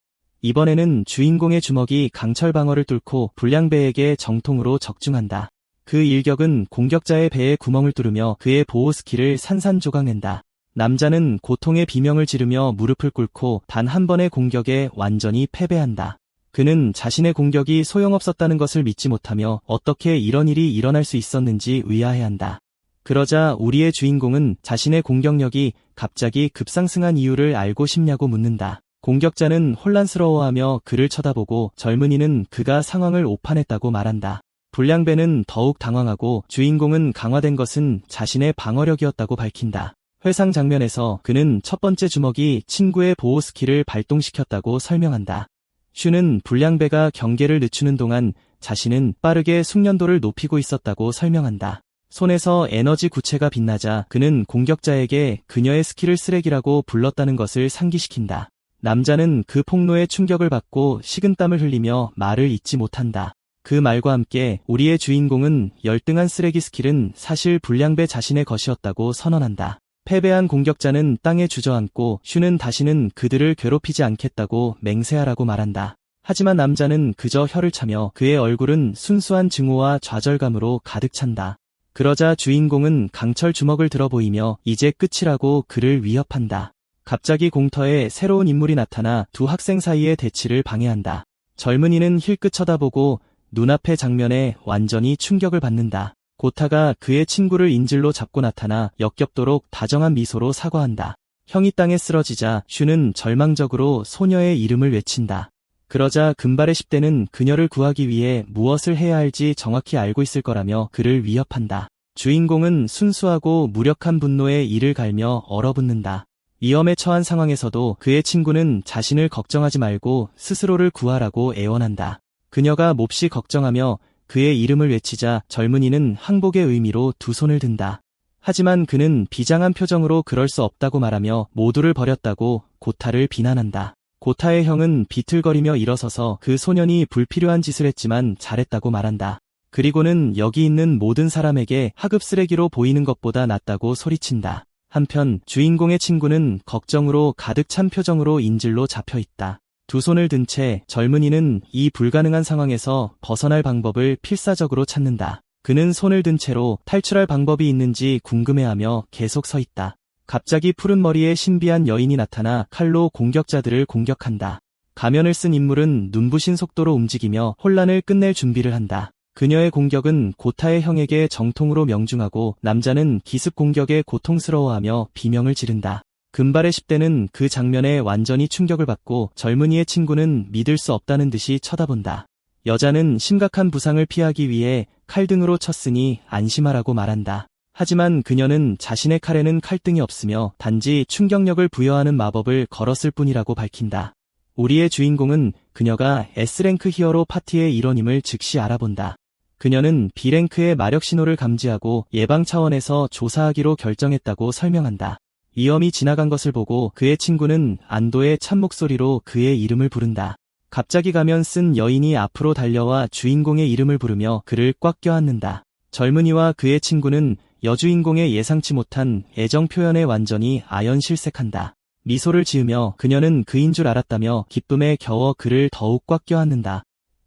이번에는 주인공의 주먹이 강철 방어를 뚫고 불량배에게 정통으로 적중한다. 그 일격은 공격자의 배에 구멍을 뚫으며 그의 보호 스킬을 산산조각낸다. 남자는 고통의 비명을 지르며 무릎을 꿇고 단 한 번의 공격에 완전히 패배한다. 그는 자신의 공격이 소용없었다는 것을 믿지 못하며 어떻게 이런 일이 일어날 수 있었는지 의아해한다. 그러자 우리의 주인공은 자신의 공격력이 갑자기 급상승한 이유를 알고 싶냐고 묻는다. 공격자는 혼란스러워하며 그를 쳐다보고 젊은이는 그가 상황을 오판했다고 말한다. 불량배는 더욱 당황하고 주인공은 강화된 것은 자신의 방어력이었다고 밝힌다. 회상 장면에서 그는 첫 번째 주먹이 친구의 보호 스킬을 발동시켰다고 설명한다. 슈는 불량배가 경계를 늦추는 동안 자신은 빠르게 숙련도를 높이고 있었다고 설명한다. 손에서 에너지 구체가 빛나자 그는 공격자에게 그녀의 스킬을 쓰레기라고 불렀다는 것을 상기시킨다. 남자는 그 폭로에 충격을 받고 식은땀을 흘리며 말을 잇지 못한다. 그 말과 함께 우리의 주인공은 열등한 쓰레기 스킬은 사실 불량배 자신의 것이었다고 선언한다. 패배한 공격자는 땅에 주저앉고 슈는 다시는 그들을 괴롭히지 않겠다고 맹세하라고 말한다. 하지만 남자는 그저 혀를 차며 그의 얼굴은 순수한 증오와 좌절감으로 가득 찬다. 그러자 주인공은 강철 주먹을 들어 보이며 이제 끝이라고 그를 위협한다. 갑자기 공터에 새로운 인물이 나타나 두 학생 사이의 대치를 방해한다. 젊은이는 힐끗 쳐다보고 눈앞의 장면에 완전히 충격을 받는다. 고타가 그의 친구를 인질로 잡고 나타나 역겹도록 다정한 미소로 사과한다. 형이 땅에 쓰러지자 슈는 절망적으로 소녀의 이름을 외친다. 그러자 금발의 10대는 그녀를 구하기 위해 무엇을 해야 할지 정확히 알고 있을 거라며 그를 위협한다. 주인공은 순수하고 무력한 분노에 이를 갈며 얼어붙는다. 위험에 처한 상황에서도 그의 친구는 자신을 걱정하지 말고 스스로를 구하라고 애원한다. 그녀가 몹시 걱정하며 그의 이름을 외치자 젊은이는 항복의 의미로 두 손을 든다. 하지만 그는 비장한 표정으로 그럴 수 없다고 말하며 모두를 버렸다고 고타를 비난한다. 고타의 형은 비틀거리며 일어서서 그 소년이 불필요한 짓을 했지만 잘했다고 말한다. 그리고는 여기 있는 모든 사람에게 하급 쓰레기로 보이는 것보다 낫다고 소리친다. 한편 주인공의 친구는 걱정으로 가득 찬 표정으로 인질로 잡혀있다. 두 손을 든 채 젊은이는 이 불가능한 상황에서 벗어날 방법을 필사적으로 찾는다. 그는 손을 든 채로 탈출할 방법이 있는지 궁금해하며 계속 서 있다. 갑자기 푸른 머리에 신비한 여인이 나타나 칼로 공격자들을 공격한다. 가면을 쓴 인물은 눈부신 속도로 움직이며 혼란을 끝낼 준비를 한다. 그녀의 공격은 고타의 형에게 정통으로 명중하고 남자는 기습 공격에 고통스러워하며 비명을 지른다. 금발의 10대는 그 장면에 완전히 충격을 받고 젊은이의 친구는 믿을 수 없다는 듯이 쳐다본다. 여자는 심각한 부상을 피하기 위해 칼등으로 쳤으니 안심하라고 말한다. 하지만 그녀는 자신의 칼에는 칼등이 없으며 단지 충격력을 부여하는 마법을 걸었을 뿐이라고 밝힌다. 우리의 주인공은 그녀가 S랭크 히어로 파티의 일원임을 즉시 알아본다. 그녀는 B랭크의 마력 신호를 감지하고 예방 차원에서 조사하기로 결정했다고 설명한다. 위험이 지나간 것을 보고 그의 친구는 안도의 찬 목소리로 그의 이름을 부른다. 갑자기 가면 쓴 여인이 앞으로 달려와 주인공의 이름을 부르며 그를 꽉 껴안는다. 젊은이와 그의 친구는 여주인공의 예상치 못한 애정 표현에 완전히 아연실색한다. 미소를 지으며 그녀는 그인 줄 알았다며 기쁨에 겨워 그를 더욱 꽉 껴안는다.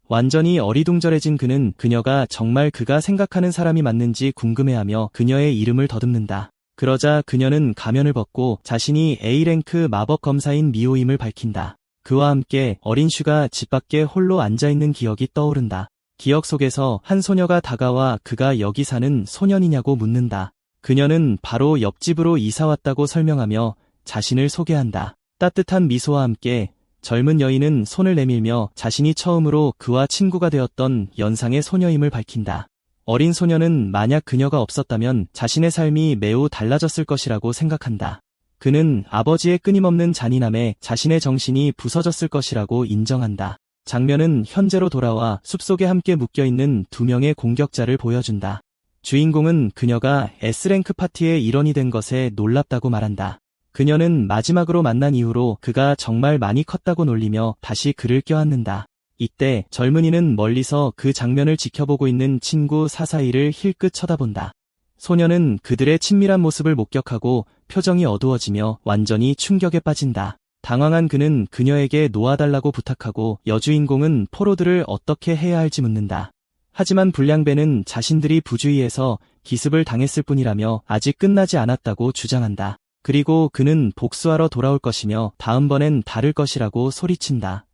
완전히 어리둥절해진 그는 그녀가 정말 그가 생각하는 사람이 맞는지 궁금해하며 그녀의 이름을 더듬는다. 그러자 그녀는 가면을 벗고 자신이 A랭크 마법 검사인 미호임을 밝힌다. 그와 함께 어린 슈가 집 밖에 홀로 앉아있는 기억이 떠오른다. 기억 속에서 한 소녀가 다가와 그가 여기 사는 소년이냐고 묻는다. 그녀는 바로 옆집으로 이사왔다고 설명하며 자신을 소개한다. 따뜻한 미소와 함께 젊은 여인은 손을 내밀며 자신이 처음으로 그와 친구가 되었던 연상의 소녀임을 밝힌다. 어린 소녀는 만약 그녀가 없었다면 자신의 삶이 매우 달라졌을 것이라고 생각한다. 그는 아버지의 끊임없는 잔인함에 자신의 정신이 부서졌을 것이라고 인정한다. 장면은 현재로 돌아와 숲속에 함께 묶여있는 두 명의 공격자를 보여준다. 주인공은 그녀가 S랭크 파티의 일원이 된 것에 놀랍다고 말한다. 그녀는 마지막으로 만난 이후로 그가 정말 많이 컸다고 놀리며 다시 그를 껴안는다. 이때 젊은이는 멀리서 그 장면을 지켜보고 있는 친구 사사이를 힐끗 쳐다본다. 소녀는 그들의 친밀한 모습을 목격하고 표정이 어두워지며 완전히 충격에 빠진다. 당황한 그는 그녀에게 놓아달라고 부탁하고 여주인공은 포로들을 어떻게 해야 할지 묻는다. 하지만 불량배는 자신들이 부주의해서 기습을 당했을 뿐이라며 아직 끝나지 않았다고 주장한다. 그리고 그는 복수하러 돌아올 것이며 다음번엔 다를 것이라고 소리친다.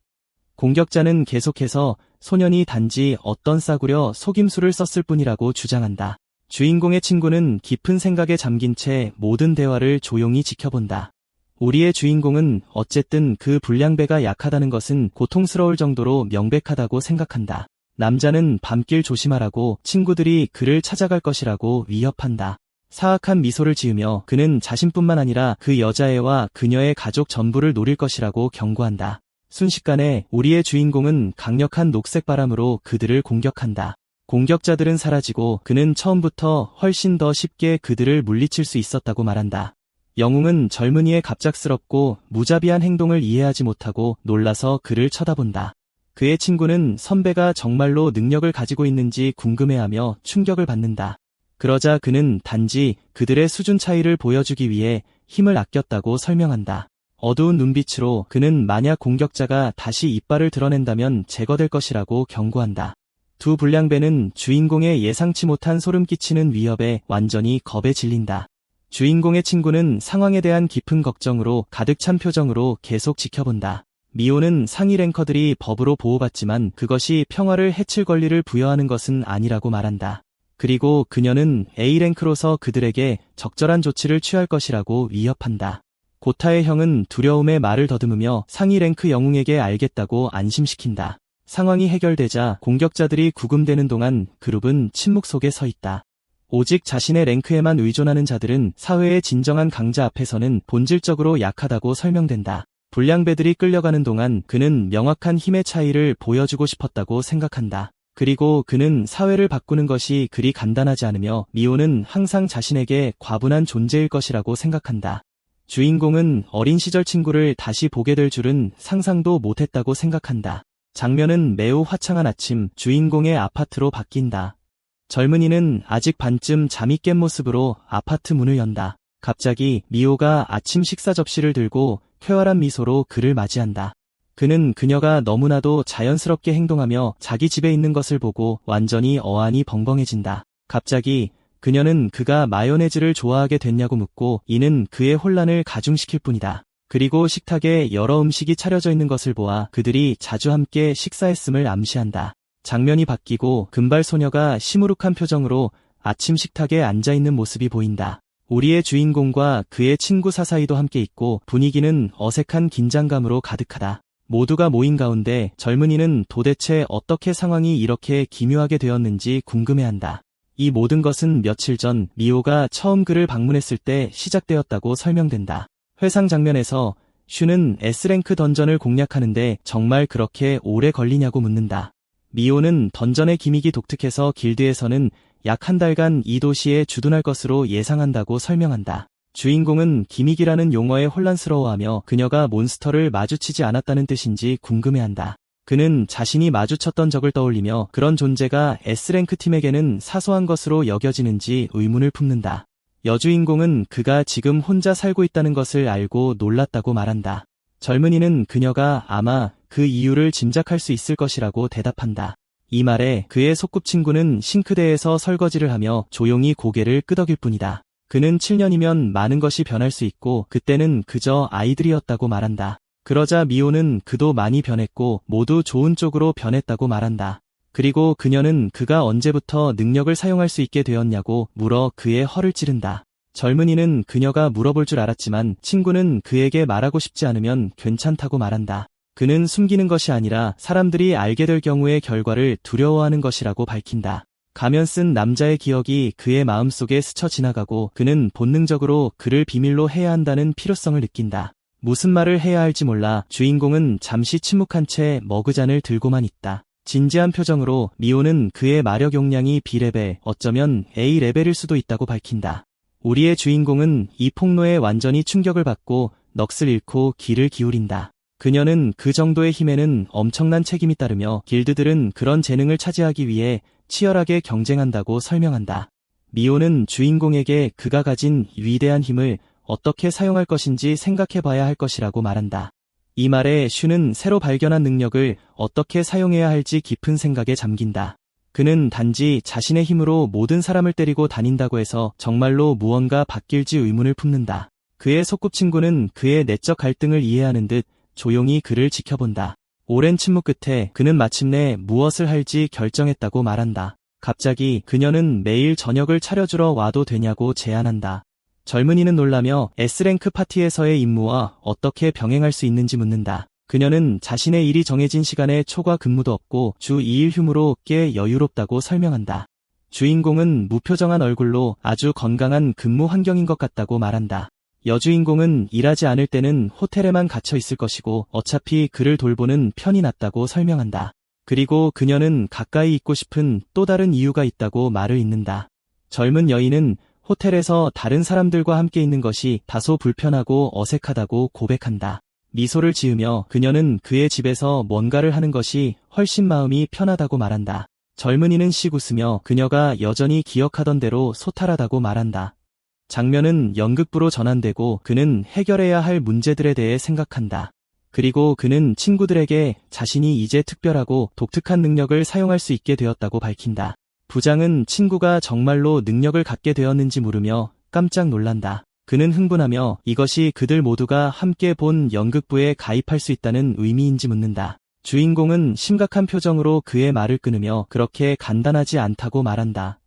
공격자는 계속해서 소년이 단지 어떤 싸구려 속임수를 썼을 뿐이라고 주장한다. 주인공의 친구는 깊은 생각에 잠긴 채 모든 대화를 조용히 지켜본다. 우리의 주인공은 어쨌든 그 불량배가 약하다는 것은 고통스러울 정도로 명백하다고 생각한다. 남자는 밤길 조심하라고 친구들이 그를 찾아갈 것이라고 위협한다. 사악한 미소를 지으며 그는 자신뿐만 아니라 그 여자애와 그녀의 가족 전부를 노릴 것이라고 경고한다. 순식간에 우리의 주인공은 강력한 녹색 바람으로 그들을 공격한다. 공격자들은 사라지고 그는 처음부터 훨씬 더 쉽게 그들을 물리칠 수 있었다고 말한다. 영웅은 젊은이의 갑작스럽고 무자비한 행동을 이해하지 못하고 놀라서 그를 쳐다본다. 그의 친구는 선배가 정말로 능력을 가지고 있는지 궁금해하며 충격을 받는다. 그러자 그는 단지 그들의 수준 차이를 보여주기 위해 힘을 아꼈다고 설명한다. 어두운 눈빛으로 그는 만약 공격자가 다시 이빨을 드러낸다면 제거될 것이라고 경고한다. 두 불량배는 주인공의 예상치 못한 소름 끼치는 위협에 완전히 겁에 질린다. 주인공의 친구는 상황에 대한 깊은 걱정으로 가득 찬 표정으로 계속 지켜본다. 미호는 상위 랭커들이 법으로 보호받지만 그것이 평화를 해칠 권리를 부여하는 것은 아니라고 말한다. 그리고 그녀는 A랭크로서 그들에게 적절한 조치를 취할 것이라고 위협한다. 고타의 형은 두려움에 말을 더듬으며 상위 랭크 영웅에게 알겠다고 안심시킨다. 상황이 해결되자 공격자들이 구금되는 동안 그룹은 침묵 속에 서 있다. 오직 자신의 랭크에만 의존하는 자들은 사회의 진정한 강자 앞에서는 본질적으로 약하다고 설명된다. 불량배들이 끌려가는 동안 그는 명확한 힘의 차이를 보여주고 싶었다고 생각한다. 그리고 그는 사회를 바꾸는 것이 그리 간단하지 않으며 미호는 항상 자신에게 과분한 존재일 것이라고 생각한다. 주인공은 어린 시절 친구를 다시 보게 될 줄은 상상도 못했다고 생각한다. 장면은 매우 화창한 아침, 주인공의 아파트로 바뀐다. 젊은이는 아직 반쯤 잠이 깬 모습으로 아파트 문을 연다. 갑자기 미호가 아침 식사 접시를 들고 쾌활한 미소로 그를 맞이한다. 그는 그녀가 너무나도 자연스럽게 행동하며 자기 집에 있는 것을 보고 완전히 어안이 벙벙해진다. 갑자기 그녀는 그가 마요네즈를 좋아하게 됐냐고 묻고 이는 그의 혼란을 가중시킬 뿐이다. 그리고 식탁에 여러 음식이 차려져 있는 것을 보아 그들이 자주 함께 식사했음을 암시한다. 장면이 바뀌고 금발 소녀가 시무룩한 표정으로 아침 식탁에 앉아있는 모습이 보인다. 우리의 주인공과 그의 친구 사사이도 함께 있고 분위기는 어색한 긴장감으로 가득하다. 모두가 모인 가운데 젊은이는 도대체 어떻게 상황이 이렇게 기묘하게 되었는지 궁금해한다. 이 모든 것은 며칠 전 미호가 처음 그를 방문했을 때 시작되었다고 설명된다. 회상 장면에서 슈는 S랭크 던전을 공략하는데 정말 그렇게 오래 걸리냐고 묻는다. 미호는 던전의 기믹이 독특해서 길드에서는 약 한 달간 이 도시에 주둔할 것으로 예상한다고 설명한다. 주인공은 기믹이라는 용어에 혼란스러워하며 그녀가 몬스터를 마주치지 않았다는 뜻인지 궁금해한다. 그는 자신이 마주쳤던 적을 떠올리며 그런 존재가 S랭크 팀에게는 사소한 것으로 여겨지는지 의문을 품는다. 여주인공은 그가 지금 혼자 살고 있다는 것을 알고 놀랐다고 말한다. 젊은이는 그녀가 아마 그 이유를 짐작할 수 있을 것이라고 대답한다. 이 말에 그의 소꿉친구는 싱크대에서 설거지를 하며 조용히 고개를 끄덕일 뿐이다. 그는 7년이면 많은 것이 변할 수 있고 그때는 그저 아이들이었다고 말한다. 그러자 미호는 그도 많이 변했고 모두 좋은 쪽으로 변했다고 말한다. 그리고 그녀는 그가 언제부터 능력을 사용할 수 있게 되었냐고 물어 그의 허를 찌른다. 젊은이는 그녀가 물어볼 줄 알았지만 친구는 그에게 말하고 싶지 않으면 괜찮다고 말한다. 그는 숨기는 것이 아니라 사람들이 알게 될 경우의 결과를 두려워하는 것이라고 밝힌다. 가면 쓴 남자의 기억이 그의 마음속에 스쳐 지나가고 그는 본능적으로 그를 비밀로 해야 한다는 필요성을 느낀다. 무슨 말을 해야 할지 몰라 주인공은 잠시 침묵한 채 머그잔을 들고만 있다. 진지한 표정으로 미호는 그의 마력 용량이 B레벨, 어쩌면 A레벨일 수도 있다고 밝힌다. 우리의 주인공은 이 폭로에 완전히 충격을 받고 넋을 잃고 귀를 기울인다. 그녀는 그 정도의 힘에는 엄청난 책임이 따르며 길드들은 그런 재능을 차지하기 위해 치열하게 경쟁한다고 설명한다. 미호는 주인공에게 그가 가진 위대한 힘을 어떻게 사용할 것인지 생각해봐야 할 것이라고 말한다. 이 말에 슈는 새로 발견한 능력을 어떻게 사용해야 할지 깊은 생각에 잠긴다. 그는 단지 자신의 힘으로 모든 사람을 때리고 다닌다고 해서 정말로 무언가 바뀔지 의문을 품는다. 그의 소꿉친구는 그의 내적 갈등을 이해하는 듯 조용히 그를 지켜본다. 오랜 침묵 끝에 그는 마침내 무엇을 할지 결정했다고 말한다. 갑자기 그녀는 매일 저녁을 차려주러 와도 되냐고 제안한다. 젊은이는 놀라며 S랭크 파티에서의 임무와 어떻게 병행할 수 있는지 묻는다. 그녀는 자신의 일이 정해진 시간에 초과 근무도 없고 주 2일 휴무로 꽤 여유롭다고 설명한다. 주인공은 무표정한 얼굴로 아주 건강한 근무 환경인 것 같다고 말한다. 여주인공은 일하지 않을 때는 호텔에만 갇혀 있을 것이고 어차피 그를 돌보는 편이 낫다고 설명한다. 그리고 그녀는 가까이 있고 싶은 또 다른 이유가 있다고 말을 잇는다. 젊은 여인은 호텔에서 다른 사람들과 함께 있는 것이 다소 불편하고 어색하다고 고백한다. 미소를 지으며 그녀는 그의 집에서 뭔가를 하는 것이 훨씬 마음이 편하다고 말한다. 젊은이는 씩 웃으며 그녀가 여전히 기억하던 대로 소탈하다고 말한다. 장면은 연극부로 전환되고 그는 해결해야 할 문제들에 대해 생각한다. 그리고 그는 친구들에게 자신이 이제 특별하고 독특한 능력을 사용할 수 있게 되었다고 밝힌다. 부장은 친구가 정말로 능력을 갖게 되었는지 물으며 깜짝 놀란다. 그는 흥분하며 이것이 그들 모두가 함께 본 연극부에 가입할 수 있다는 의미인지 묻는다. 주인공은 심각한 표정으로 그의 말을 끊으며 그렇게 간단하지 않다고 말한다.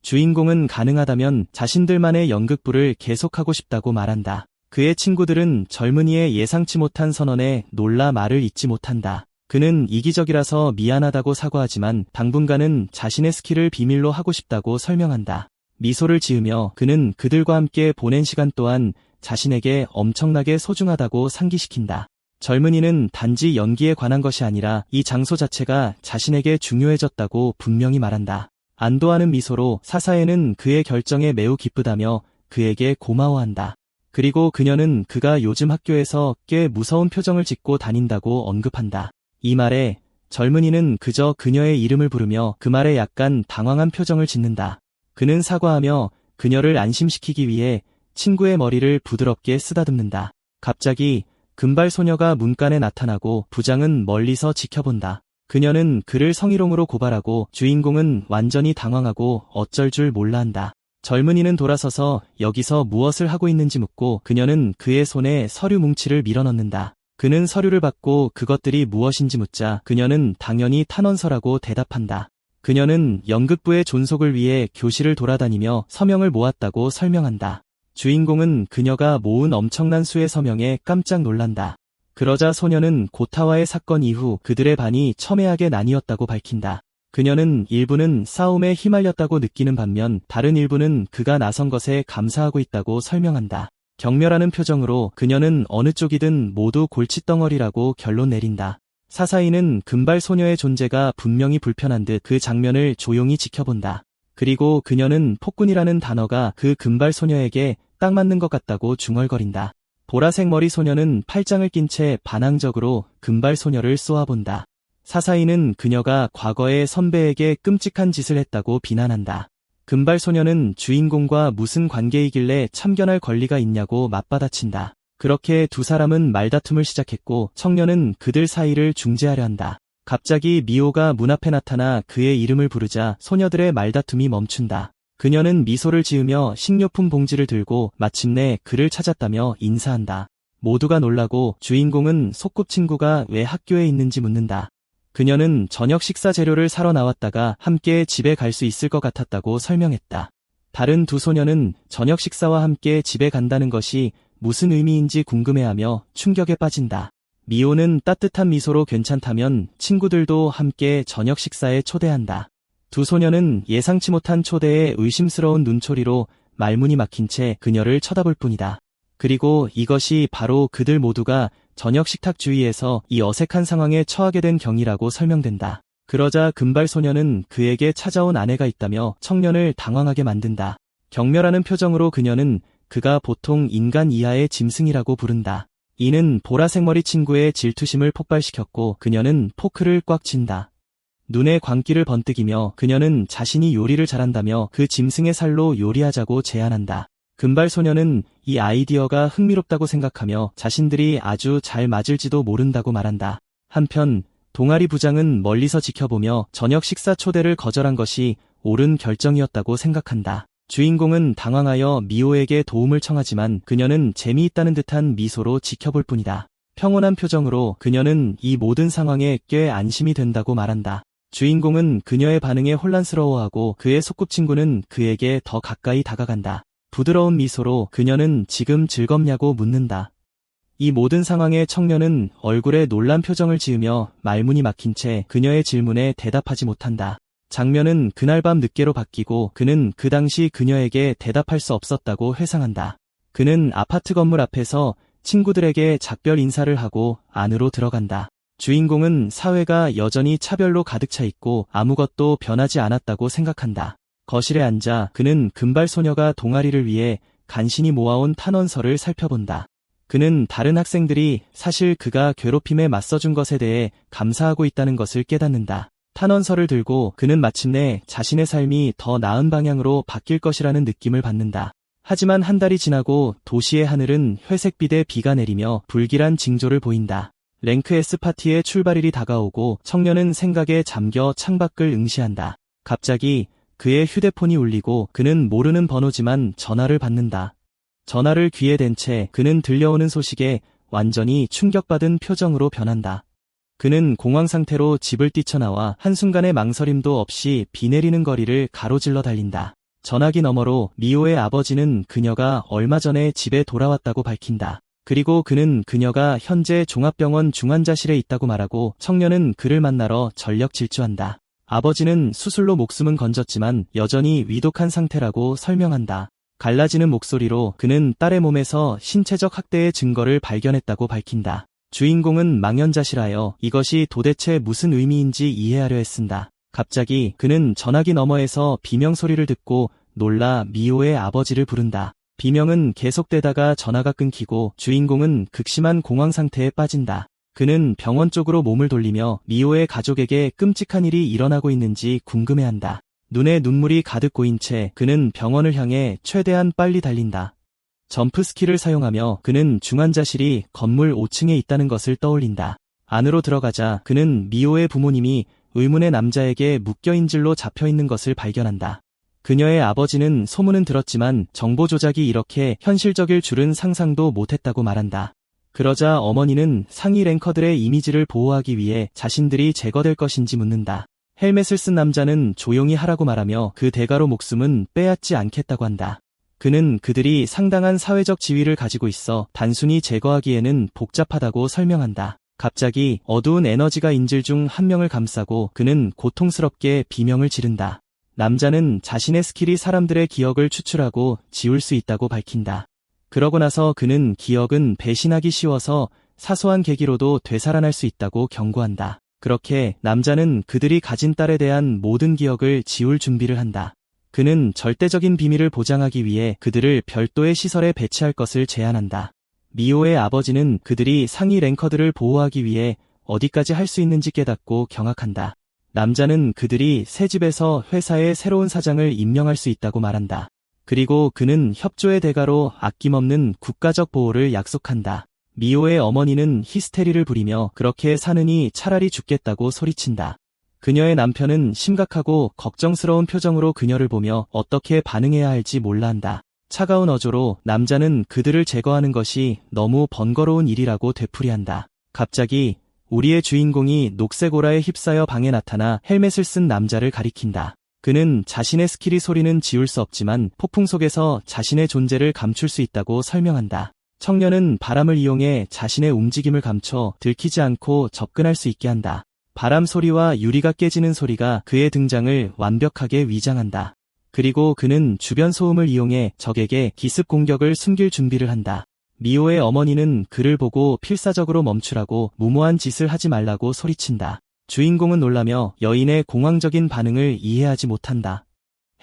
주인공은 가능하다면 자신들만의 연극부를 계속하고 싶다고 말한다. 그의 친구들은 젊은이의 예상치 못한 선언에 놀라 말을 잇지 못한다. 그는 이기적이라서 미안하다고 사과하지만 당분간은 자신의 스킬을 비밀로 하고 싶다고 설명한다. 미소를 지으며 그는 그들과 함께 보낸 시간 또한 자신에게 엄청나게 소중하다고 상기시킨다. 젊은이는 단지 연기에 관한 것이 아니라 이 장소 자체가 자신에게 중요해졌다고 분명히 말한다. 안도하는 미소로 사사에는 그의 결정에 매우 기쁘다며 그에게 고마워한다. 그리고 그녀는 그가 요즘 학교에서 꽤 무서운 표정을 짓고 다닌다고 언급한다. 이 말에 젊은이는 그저 그녀의 이름을 부르며 그 말에 약간 당황한 표정을 짓는다. 그는 사과하며 그녀를 안심시키기 위해 친구의 머리를 부드럽게 쓰다듬는다. 갑자기 금발 소녀가 문간에 나타나고 부장은 멀리서 지켜본다. 그녀는 그를 성희롱으로 고발하고 주인공은 완전히 당황하고 어쩔 줄 몰라 한다. 젊은이는 돌아서서 여기서 무엇을 하고 있는지 묻고 그녀는 그의 손에 서류 뭉치를 밀어넣는다. 그는 서류를 받고 그것들이 무엇인지 묻자 그녀는 당연히 탄원서라고 대답한다. 그녀는 연극부의 존속을 위해 교실을 돌아다니며 서명을 모았다고 설명한다. 주인공은 그녀가 모은 엄청난 수의 서명에 깜짝 놀란다. 그러자 소녀는 고타와의 사건 이후 그들의 반이 첨예하게 나뉘었다고 밝힌다. 그녀는 일부는 싸움에 휘말렸다고 느끼는 반면 다른 일부는 그가 나선 것에 감사하고 있다고 설명한다. 경멸하는 표정으로 그녀는 어느 쪽이든 모두 골칫덩어리라고 결론 내린다. 사사이는 금발 소녀의 존재가 분명히 불편한 듯 그 장면을 조용히 지켜본다. 그리고 그녀는 폭군이라는 단어가 그 금발 소녀에게 딱 맞는 것 같다고 중얼거린다. 보라색 머리 소녀는 팔짱을 낀 채 반항적으로 금발 소녀를 쏘아본다. 사사이는 그녀가 과거에 선배에게 끔찍한 짓을 했다고 비난한다. 금발 소녀는 주인공과 무슨 관계이길래 참견할 권리가 있냐고 맞받아친다. 그렇게 두 사람은 말다툼을 시작했고 청년은 그들 사이를 중재하려 한다. 갑자기 미호가 문 앞에 나타나 그의 이름을 부르자 소녀들의 말다툼이 멈춘다. 그녀는 미소를 지으며 식료품 봉지를 들고 마침내 그를 찾았다며 인사한다. 모두가 놀라고 주인공은 소꿉친구가 왜 학교에 있는지 묻는다. 그녀는 저녁 식사 재료를 사러 나왔다가 함께 집에 갈 수 있을 것 같았다고 설명했다. 다른 두 소녀는 저녁 식사와 함께 집에 간다는 것이 무슨 의미인지 궁금해하며 충격에 빠진다. 미호는 따뜻한 미소로 괜찮다면 친구들도 함께 저녁 식사에 초대한다. 두 소녀는 예상치 못한 초대에 의심스러운 눈초리로 말문이 막힌 채 그녀를 쳐다볼 뿐이다. 그리고 이것이 바로 그들 모두가 저녁 식탁 주위에서 이 어색한 상황에 처하게 된 경위라고 설명된다. 그러자 금발 소녀는 그에게 찾아온 아내가 있다며 청년을 당황하게 만든다. 경멸하는 표정으로 그녀는 그가 보통 인간 이하의 짐승이라고 부른다. 이는 보라색 머리 친구의 질투심을 폭발시켰고 그녀는 포크를 꽉 쥔다. 눈에 광기를 번뜩이며 그녀는 자신이 요리를 잘한다며 그 짐승의 살로 요리하자고 제안한다. 금발 소녀는 이 아이디어가 흥미롭다고 생각하며 자신들이 아주 잘 맞을지도 모른다고 말한다. 한편 동아리 부장은 멀리서 지켜보며 저녁 식사 초대를 거절한 것이 옳은 결정이었다고 생각한다. 주인공은 당황하여 미호에게 도움을 청하지만 그녀는 재미있다는 듯한 미소로 지켜볼 뿐이다. 평온한 표정으로 그녀는 이 모든 상황에 꽤 안심이 된다고 말한다. 주인공은 그녀의 반응에 혼란스러워하고 그의 소꿉친구는 그에게 더 가까이 다가간다. 부드러운 미소로 그녀는 지금 즐겁냐고 묻는다. 이 모든 상황에 청년은 얼굴에 놀란 표정을 지으며 말문이 막힌 채 그녀의 질문에 대답하지 못한다. 장면은 그날 밤 늦게로 바뀌고 그는 그 당시 그녀에게 대답할 수 없었다고 회상한다. 그는 아파트 건물 앞에서 친구들에게 작별 인사를 하고 안으로 들어간다. 주인공은 사회가 여전히 차별로 가득 차 있고 아무것도 변하지 않았다고 생각한다. 거실에 앉아 그는 금발 소녀가 동아리를 위해 간신히 모아온 탄원서를 살펴본다. 그는 다른 학생들이 사실 그가 괴롭힘에 맞서준 것에 대해 감사하고 있다는 것을 깨닫는다. 탄원서를 들고 그는 마침내 자신의 삶이 더 나은 방향으로 바뀔 것이라는 느낌을 받는다. 하지만 한 달이 지나고 도시의 하늘은 회색빛의 비가 내리며 불길한 징조를 보인다. 랭크 S 파티의 출발일이 다가오고 청년은 생각에 잠겨 창밖을 응시한다. 갑자기 그의 휴대폰이 울리고 그는 모르는 번호지만 전화를 받는다. 전화를 귀에 댄 채 그는 들려오는 소식에 완전히 충격받은 표정으로 변한다. 그는 공황 상태로 집을 뛰쳐나와 한순간의 망설임도 없이 비 내리는 거리를 가로질러 달린다. 전화기 너머로 미호의 아버지는 그녀가 얼마 전에 집에 돌아왔다고 밝힌다. 그리고 그는 그녀가 현재 종합병원 중환자실에 있다고 말하고 청년은 그를 만나러 전력 질주한다. 아버지는 수술로 목숨은 건졌지만 여전히 위독한 상태라고 설명한다. 갈라지는 목소리로 그는 딸의 몸에서 신체적 학대의 증거를 발견했다고 밝힌다. 주인공은 망연자실하여 이것이 도대체 무슨 의미인지 이해하려 애쓴다. 갑자기 그는 전화기 너머에서 비명소리를 듣고 놀라 미호의 아버지를 부른다. 비명은 계속되다가 전화가 끊기고 주인공은 극심한 공황 상태에 빠진다. 그는 병원 쪽으로 몸을 돌리며 미호의 가족에게 끔찍한 일이 일어나고 있는지 궁금해한다. 눈에 눈물이 가득 고인 채 그는 병원을 향해 최대한 빨리 달린다. 점프 스키를 사용하며 그는 중환자실이 건물 5층에 있다는 것을 떠올린다. 안으로 들어가자 그는 미호의 부모님이 의문의 남자에게 묶여인질로 잡혀있는 것을 발견한다. 그녀의 아버지는 소문은 들었지만 정보 조작이 이렇게 현실적일 줄은 상상도 못했다고 말한다. 그러자 어머니는 상위 랭커들의 이미지를 보호하기 위해 자신들이 제거될 것인지 묻는다. 헬멧을 쓴 남자는 조용히 하라고 말하며 그 대가로 목숨은 빼앗지 않겠다고 한다. 그는 그들이 상당한 사회적 지위를 가지고 있어 단순히 제거하기에는 복잡하다고 설명한다. 갑자기 어두운 에너지가 인질 중 한 명을 감싸고 그는 고통스럽게 비명을 지른다. 남자는 자신의 스킬이 사람들의 기억을 추출하고 지울 수 있다고 밝힌다. 그러고 나서 그는 기억은 배신하기 쉬워서 사소한 계기로도 되살아날 수 있다고 경고한다. 그렇게 남자는 그들이 가진 딸에 대한 모든 기억을 지울 준비를 한다. 그는 절대적인 비밀을 보장하기 위해 그들을 별도의 시설에 배치할 것을 제안한다. 미호의 아버지는 그들이 상위 랭커들을 보호하기 위해 어디까지 할 수 있는지 깨닫고 경악한다. 남자는 그들이 새 집에서 회사의 새로운 사장을 임명할 수 있다고 말한다. 그리고 그는 협조의 대가로 아낌없는 국가적 보호를 약속한다. 미호의 어머니는 히스테리를 부리며 그렇게 사느니 차라리 죽겠다고 소리친다. 그녀의 남편은 심각하고 걱정스러운 표정으로 그녀를 보며 어떻게 반응해야 할지 몰라 한다. 차가운 어조로 남자는 그들을 제거하는 것이 너무 번거로운 일이라고 되풀이한다. 갑자기 우리의 주인공이 녹색 오라에 휩싸여 방에 나타나 헬멧을 쓴 남자를 가리킨다. 그는 자신의 스킬이 소리는 지울 수 없지만 폭풍 속에서 자신의 존재를 감출 수 있다고 설명한다. 청년은 바람을 이용해 자신의 움직임을 감춰 들키지 않고 접근할 수 있게 한다. 바람 소리와 유리가 깨지는 소리가 그의 등장을 완벽하게 위장한다. 그리고 그는 주변 소음을 이용해 적에게 기습 공격을 숨길 준비를 한다. 미호의 어머니는 그를 보고 필사적으로 멈추라고 무모한 짓을 하지 말라고 소리친다. 주인공은 놀라며 여인의 공황적인 반응을 이해하지 못한다.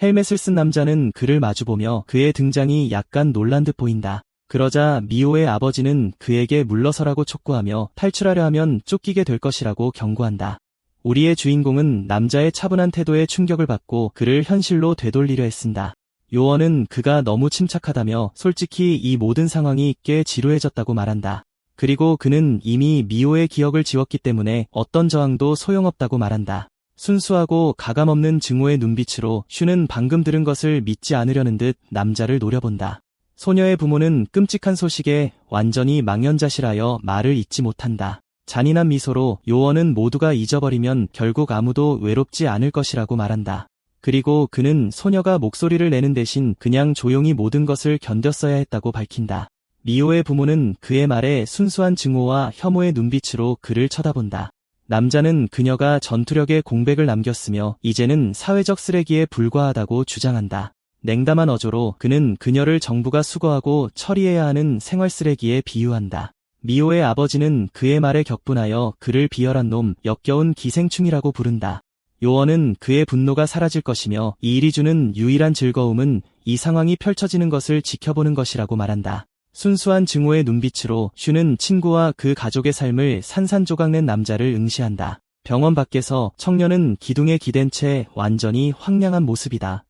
헬멧을 쓴 남자는 그를 마주보며 그의 등장이 약간 놀란 듯 보인다. 그러자 미호의 아버지는 그에게 물러서라고 촉구하며 탈출하려 하면 쫓기게 될 것이라고 경고한다. 우리의 주인공은 남자의 차분한 태도에 충격을 받고 그를 현실로 되돌리려 애쓴다. 요원은 그가 너무 침착하다며 솔직히 이 모든 상황이 꽤 지루해졌다고 말한다. 그리고 그는 이미 미호의 기억을 지웠기 때문에 어떤 저항도 소용없다고 말한다. 순수하고 가감없는 증오의 눈빛으로 슈는 방금 들은 것을 믿지 않으려는 듯 남자를 노려본다. 소녀의 부모는 끔찍한 소식에 완전히 망연자실하여 말을 잇지 못한다. 잔인한 미소로 요원은 모두가 잊어버리면 결국 아무도 외롭지 않을 것이라고 말한다. 그리고 그는 소녀가 목소리를 내는 대신 그냥 조용히 모든 것을 견뎠어야 했다고 밝힌다. 미호의 부모는 그의 말에 순수한 증오와 혐오의 눈빛으로 그를 쳐다본다. 남자는 그녀가 전투력의 공백을 남겼으며 이제는 사회적 쓰레기에 불과하다고 주장한다. 냉담한 어조로 그는 그녀를 정부가 수거하고 처리해야 하는 생활 쓰레기에 비유한다. 미호의 아버지는 그의 말에 격분하여 그를 비열한 놈, 역겨운 기생충이라고 부른다. 요원은 그의 분노가 사라질 것이며 이 일이 주는 유일한 즐거움은 이 상황이 펼쳐지는 것을 지켜보는 것이라고 말한다. 순수한 증오의 눈빛으로 슈는 친구와 그 가족의 삶을 산산조각낸 남자를 응시한다. 병원 밖에서 청년은 기둥에 기댄 채 완전히 황량한 모습이다.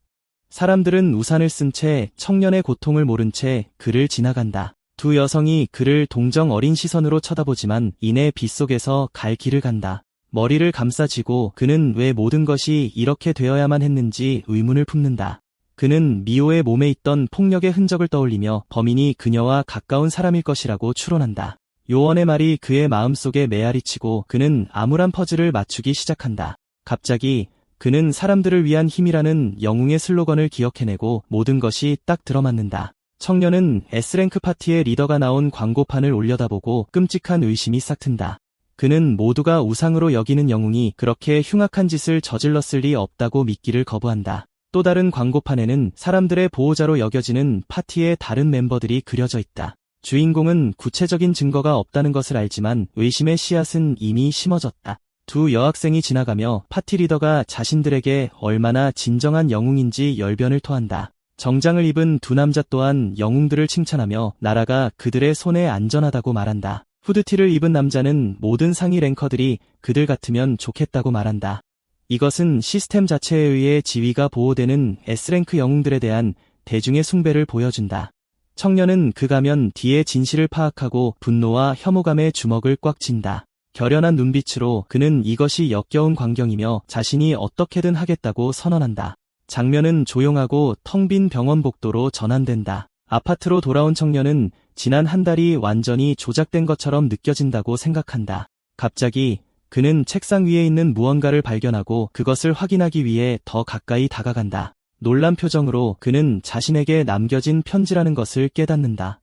사람들은 우산을 쓴 채 청년의 고통을 모른 채 그를 지나간다. 두 여성이 그를 동정 어린 시선으로 쳐다보지만 이내 빗속에서 갈 길을 간다. 머리를 감싸쥐고 그는 왜 모든 것이 이렇게 되어야만 했는지 의문을 품는다. 그는 미호의 몸에 있던 폭력의 흔적을 떠올리며 범인이 그녀와 가까운 사람일 것이라고 추론한다. 요원의 말이 그의 마음속에 메아리치고 그는 암울한 퍼즐을 맞추기 시작한다. 갑자기 그는 사람들을 위한 힘이라는 영웅의 슬로건을 기억해내고 모든 것이 딱 들어맞는다. 청년은 S랭크 파티의 리더가 나온 광고판을 올려다보고 끔찍한 의심이 싹 튼다. 그는 모두가 우상으로 여기는 영웅이 그렇게 흉악한 짓을 저질렀을 리 없다고 믿기를 거부한다. 또 다른 광고판에는 사람들의 보호자로 여겨지는 파티의 다른 멤버들이 그려져 있다. 주인공은 구체적인 증거가 없다는 것을 알지만 의심의 씨앗은 이미 심어졌다. 두 여학생이 지나가며 파티 리더가 자신들에게 얼마나 진정한 영웅인지 열변을 토한다. 정장을 입은 두 남자 또한 영웅들을 칭찬하며 나라가 그들의 손에 안전하다고 말한다. 후드티를 입은 남자는 모든 상위 랭커들이 그들 같으면 좋겠다고 말한다. 이것은 시스템 자체에 의해 지위가 보호되는 S랭크 영웅들에 대한 대중의 숭배를 보여준다. 청년은 그 가면 뒤의 진실을 파악하고 분노와 혐오감에 주먹을 꽉 쥔다. 결연한 눈빛으로 그는 이것이 역겨운 광경이며 자신이 어떻게든 하겠다고 선언한다. 장면은 조용하고 텅 빈 병원 복도로 전환된다. 아파트로 돌아온 청년은 지난 한 달이 완전히 조작된 것처럼 느껴진다고 생각한다. 갑자기 그는 책상 위에 있는 무언가를 발견하고 그것을 확인하기 위해 더 가까이 다가간다. 놀란 표정으로 그는 자신에게 남겨진 편지라는 것을 깨닫는다.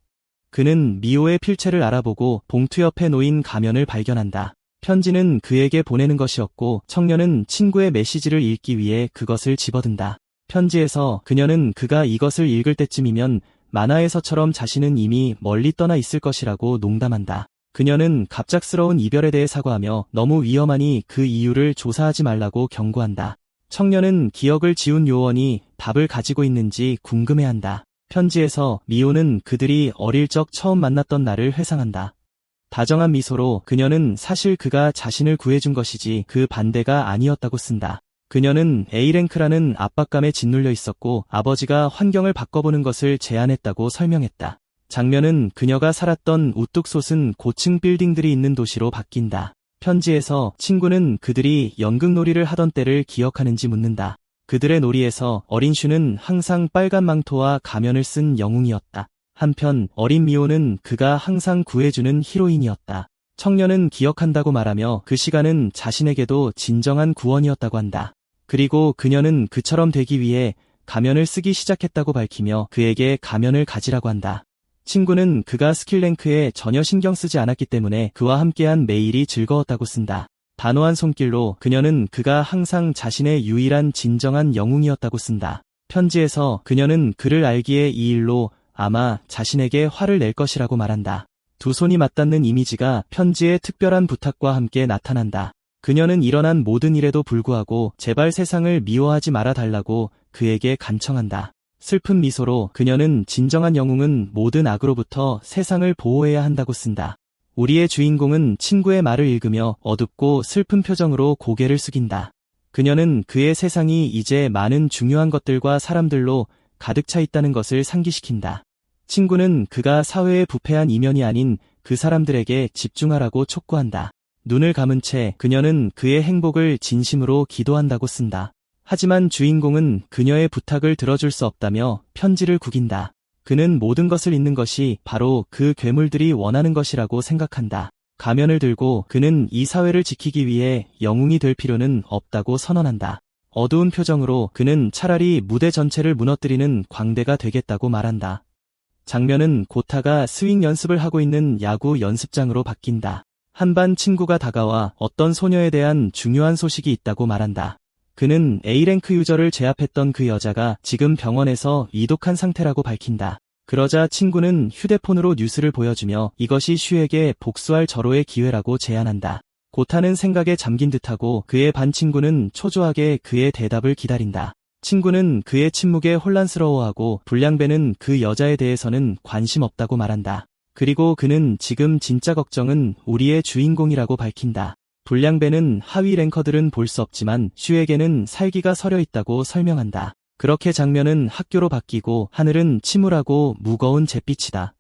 그는 미호의 필체를 알아보고 봉투 옆에 놓인 가면을 발견한다. 편지는 그에게 보내는 것이었고 청년은 친구의 메시지를 읽기 위해 그것을 집어든다. 편지에서 그녀는 그가 이것을 읽을 때쯤이면 만화에서처럼 자신은 이미 멀리 떠나 있을 것이라고 농담한다. 그녀는 갑작스러운 이별에 대해 사과하며 너무 위험하니 그 이유를 조사하지 말라고 경고한다. 청년은 기억을 지운 요원이 답을 가지고 있는지 궁금해한다. 편지에서 미호는 그들이 어릴 적 처음 만났던 날을 회상한다. 다정한 미소로 그녀는 사실 그가 자신을 구해준 것이지 그 반대가 아니었다고 쓴다. 그녀는 A랭크라는 압박감에 짓눌려 있었고 아버지가 환경을 바꿔보는 것을 제안했다고 설명했다. 장면은 그녀가 살았던 우뚝 솟은 고층 빌딩들이 있는 도시로 바뀐다. 편지에서 친구는 그들이 연극놀이를 하던 때를 기억하는지 묻는다. 그들의 놀이에서 어린 슈는 항상 빨간 망토와 가면을 쓴 영웅이었다. 한편 어린 미호는 그가 항상 구해주는 히로인이었다. 청년은 기억한다고 말하며 그 시간은 자신에게도 진정한 구원이었다고 한다. 그리고 그녀는 그처럼 되기 위해 가면을 쓰기 시작했다고 밝히며 그에게 가면을 가지라고 한다. 친구는 그가 스킬랭크에 전혀 신경 쓰지 않았기 때문에 그와 함께한 매일이 즐거웠다고 쓴다. 단호한 손길로 그녀는 그가 항상 자신의 유일한 진정한 영웅이었다고 쓴다. 편지에서 그녀는 그를 알기에 이 일로 아마 자신에게 화를 낼 것이라고 말한다. 두 손이 맞닿는 이미지가 편지의 특별한 부탁과 함께 나타난다. 그녀는 일어난 모든 일에도 불구하고 제발 세상을 미워하지 말아 달라고 그에게 간청한다. 슬픈 미소로 그녀는 진정한 영웅은 모든 악으로부터 세상을 보호해야 한다고 쓴다. 우리의 주인공은 친구의 말을 읽으며 어둡고 슬픈 표정으로 고개를 숙인다. 그녀는 그의 세상이 이제 많은 중요한 것들과 사람들로 가득 차 있다는 것을 상기시킨다. 친구는 그가 사회의 부패한 이면이 아닌 그 사람들에게 집중하라고 촉구한다. 눈을 감은 채 그녀는 그의 행복을 진심으로 기도한다고 쓴다. 하지만 주인공은 그녀의 부탁을 들어줄 수 없다며 편지를 구긴다. 그는 모든 것을 잊는 것이 바로 그 괴물들이 원하는 것이라고 생각한다. 가면을 들고 그는 이 사회를 지키기 위해 영웅이 될 필요는 없다고 선언한다. 어두운 표정으로 그는 차라리 무대 전체를 무너뜨리는 광대가 되겠다고 말한다. 장면은 고타가 스윙 연습을 하고 있는 야구 연습장으로 바뀐다. 한반 친구가 다가와 어떤 소녀에 대한 중요한 소식이 있다고 말한다. 그는 A랭크 유저를 제압했던 그 여자가 지금 병원에서 위독한 상태라고 밝힌다. 그러자 친구는 휴대폰으로 뉴스를 보여주며 이것이 슈에게 복수할 절호의 기회라고 제안한다. 고타는 생각에 잠긴 듯하고 그의 반 친구는 초조하게 그의 대답을 기다린다. 친구는 그의 침묵에 혼란스러워하고 불량배는 그 여자에 대해서는 관심 없다고 말한다. 그리고 그는 지금 진짜 걱정은 우리의 주인공이라고 밝힌다. 불량배는 하위 랭커들은 볼 수 없지만 슈에게는 살기가 서려 있다고 설명한다. 그렇게 장면은 학교로 바뀌고 하늘은 침울하고 무거운 잿빛이다.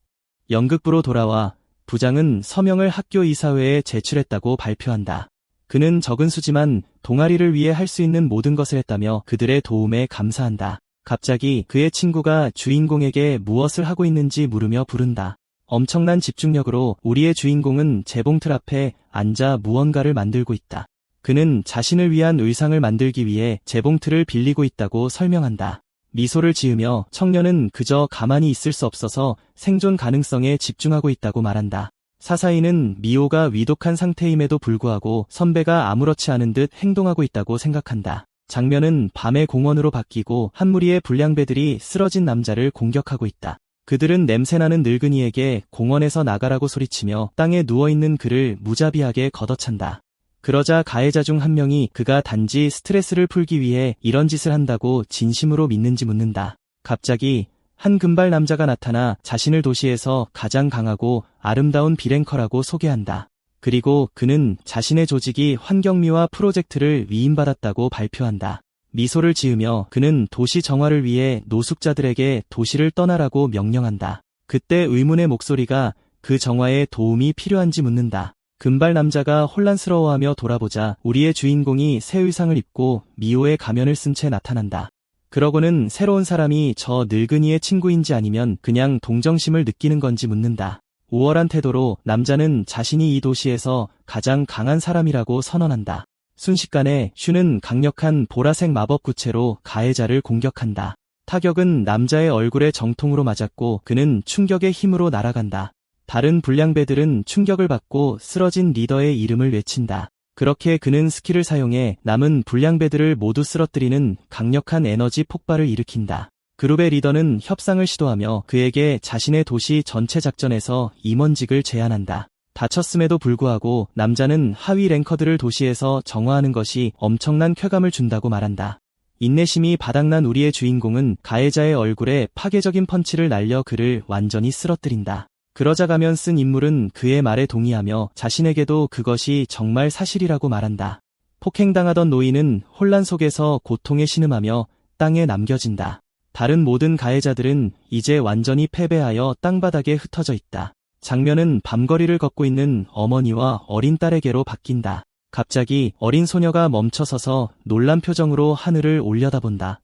연극부로 돌아와 부장은 서명을 학교 이사회에 제출했다고 발표한다. 그는 적은 수지만 동아리를 위해 할 수 있는 모든 것을 했다며 그들의 도움에 감사한다. 갑자기 그의 친구가 주인공에게 무엇을 하고 있는지 물으며 부른다. 엄청난 집중력으로 우리의 주인공은 재봉틀 앞에 앉아 무언가를 만들고 있다. 그는 자신을 위한 의상을 만들기 위해 재봉틀을 빌리고 있다고 설명한다. 미소를 지으며 청년은 그저 가만히 있을 수 없어서 생존 가능성에 집중하고 있다고 말한다. 사사이는 미호가 위독한 상태임에도 불구하고 선배가 아무렇지 않은 듯 행동하고 있다고 생각한다. 장면은 밤의 공원으로 바뀌고 한 무리의 불량배들이 쓰러진 남자를 공격하고 있다. 그들은 냄새나는 늙은이에게 공원에서 나가라고 소리치며 땅에 누워있는 그를 무자비하게 걷어찬다. 그러자 가해자 중 한 명이 그가 단지 스트레스를 풀기 위해 이런 짓을 한다고 진심으로 믿는지 묻는다. 갑자기 한 금발 남자가 나타나 자신을 도시에서 가장 강하고 아름다운 비랭커라고 소개한다. 그리고 그는 자신의 조직이 환경미화 프로젝트를 위임받았다고 발표한다. 미소를 지으며 그는 도시 정화를 위해 노숙자들에게 도시를 떠나라고 명령한다. 그때 의문의 목소리가 그 정화에 도움이 필요한지 묻는다. 금발 남자가 혼란스러워하며 돌아보자 우리의 주인공이 새 의상을 입고 미호의 가면을 쓴 채 나타난다. 그러고는 새로운 사람이 저 늙은이의 친구인지 아니면 그냥 동정심을 느끼는 건지 묻는다. 우월한 태도로 남자는 자신이 이 도시에서 가장 강한 사람이라고 선언한다. 순식간에 슈는 강력한 보라색 마법 구체로 가해자를 공격한다. 타격은 남자의 얼굴에 정통으로 맞았고 그는 충격의 힘으로 날아간다. 다른 불량배들은 충격을 받고 쓰러진 리더의 이름을 외친다. 그렇게 그는 스킬을 사용해 남은 불량배들을 모두 쓰러뜨리는 강력한 에너지 폭발을 일으킨다. 그룹의 리더는 협상을 시도하며 그에게 자신의 도시 전체 작전에서 임원직을 제안한다. 다쳤음에도 불구하고 남자는 하위 랭커들을 도시에서 정화하는 것이 엄청난 쾌감을 준다고 말한다. 인내심이 바닥난 우리의 주인공은 가해자의 얼굴에 파괴적인 펀치를 날려 그를 완전히 쓰러뜨린다. 그러자 가면 쓴 인물은 그의 말에 동의하며 자신에게도 그것이 정말 사실이라고 말한다. 폭행당하던 노인은 혼란 속에서 고통에 신음하며 땅에 남겨진다. 다른 모든 가해자들은 이제 완전히 패배하여 땅바닥에 흩어져 있다. 장면은 밤거리를 걷고 있는 어머니와 어린 딸에게로 바뀐다. 갑자기 어린 소녀가 멈춰서서 놀란 표정으로 하늘을 올려다본다.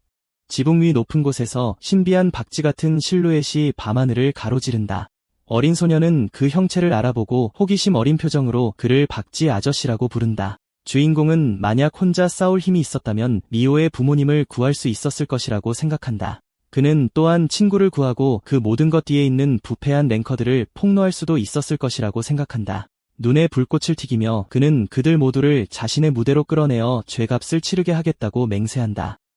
지붕 위 높은 곳에서 신비한 박쥐 같은 실루엣이 밤하늘을 가로지른다. 어린 소녀는 그 형체를 알아보고 호기심 어린 표정으로 그를 박쥐 아저씨라고 부른다. 주인공은 만약 혼자 싸울 힘이 있었다면 미호의 부모님을 구할 수 있었을 것이라고 생각한다. 그는 또한 친구를 구하고 그 모든 것 뒤에 있는 부패한 랭커들을 폭로할 수도 있었을 것이라고 생각한다. 눈에 불꽃을 튀기며 그는 그들 모두를 자신의 무대로 끌어내어 죄값을 치르게 하겠다고 맹세한다.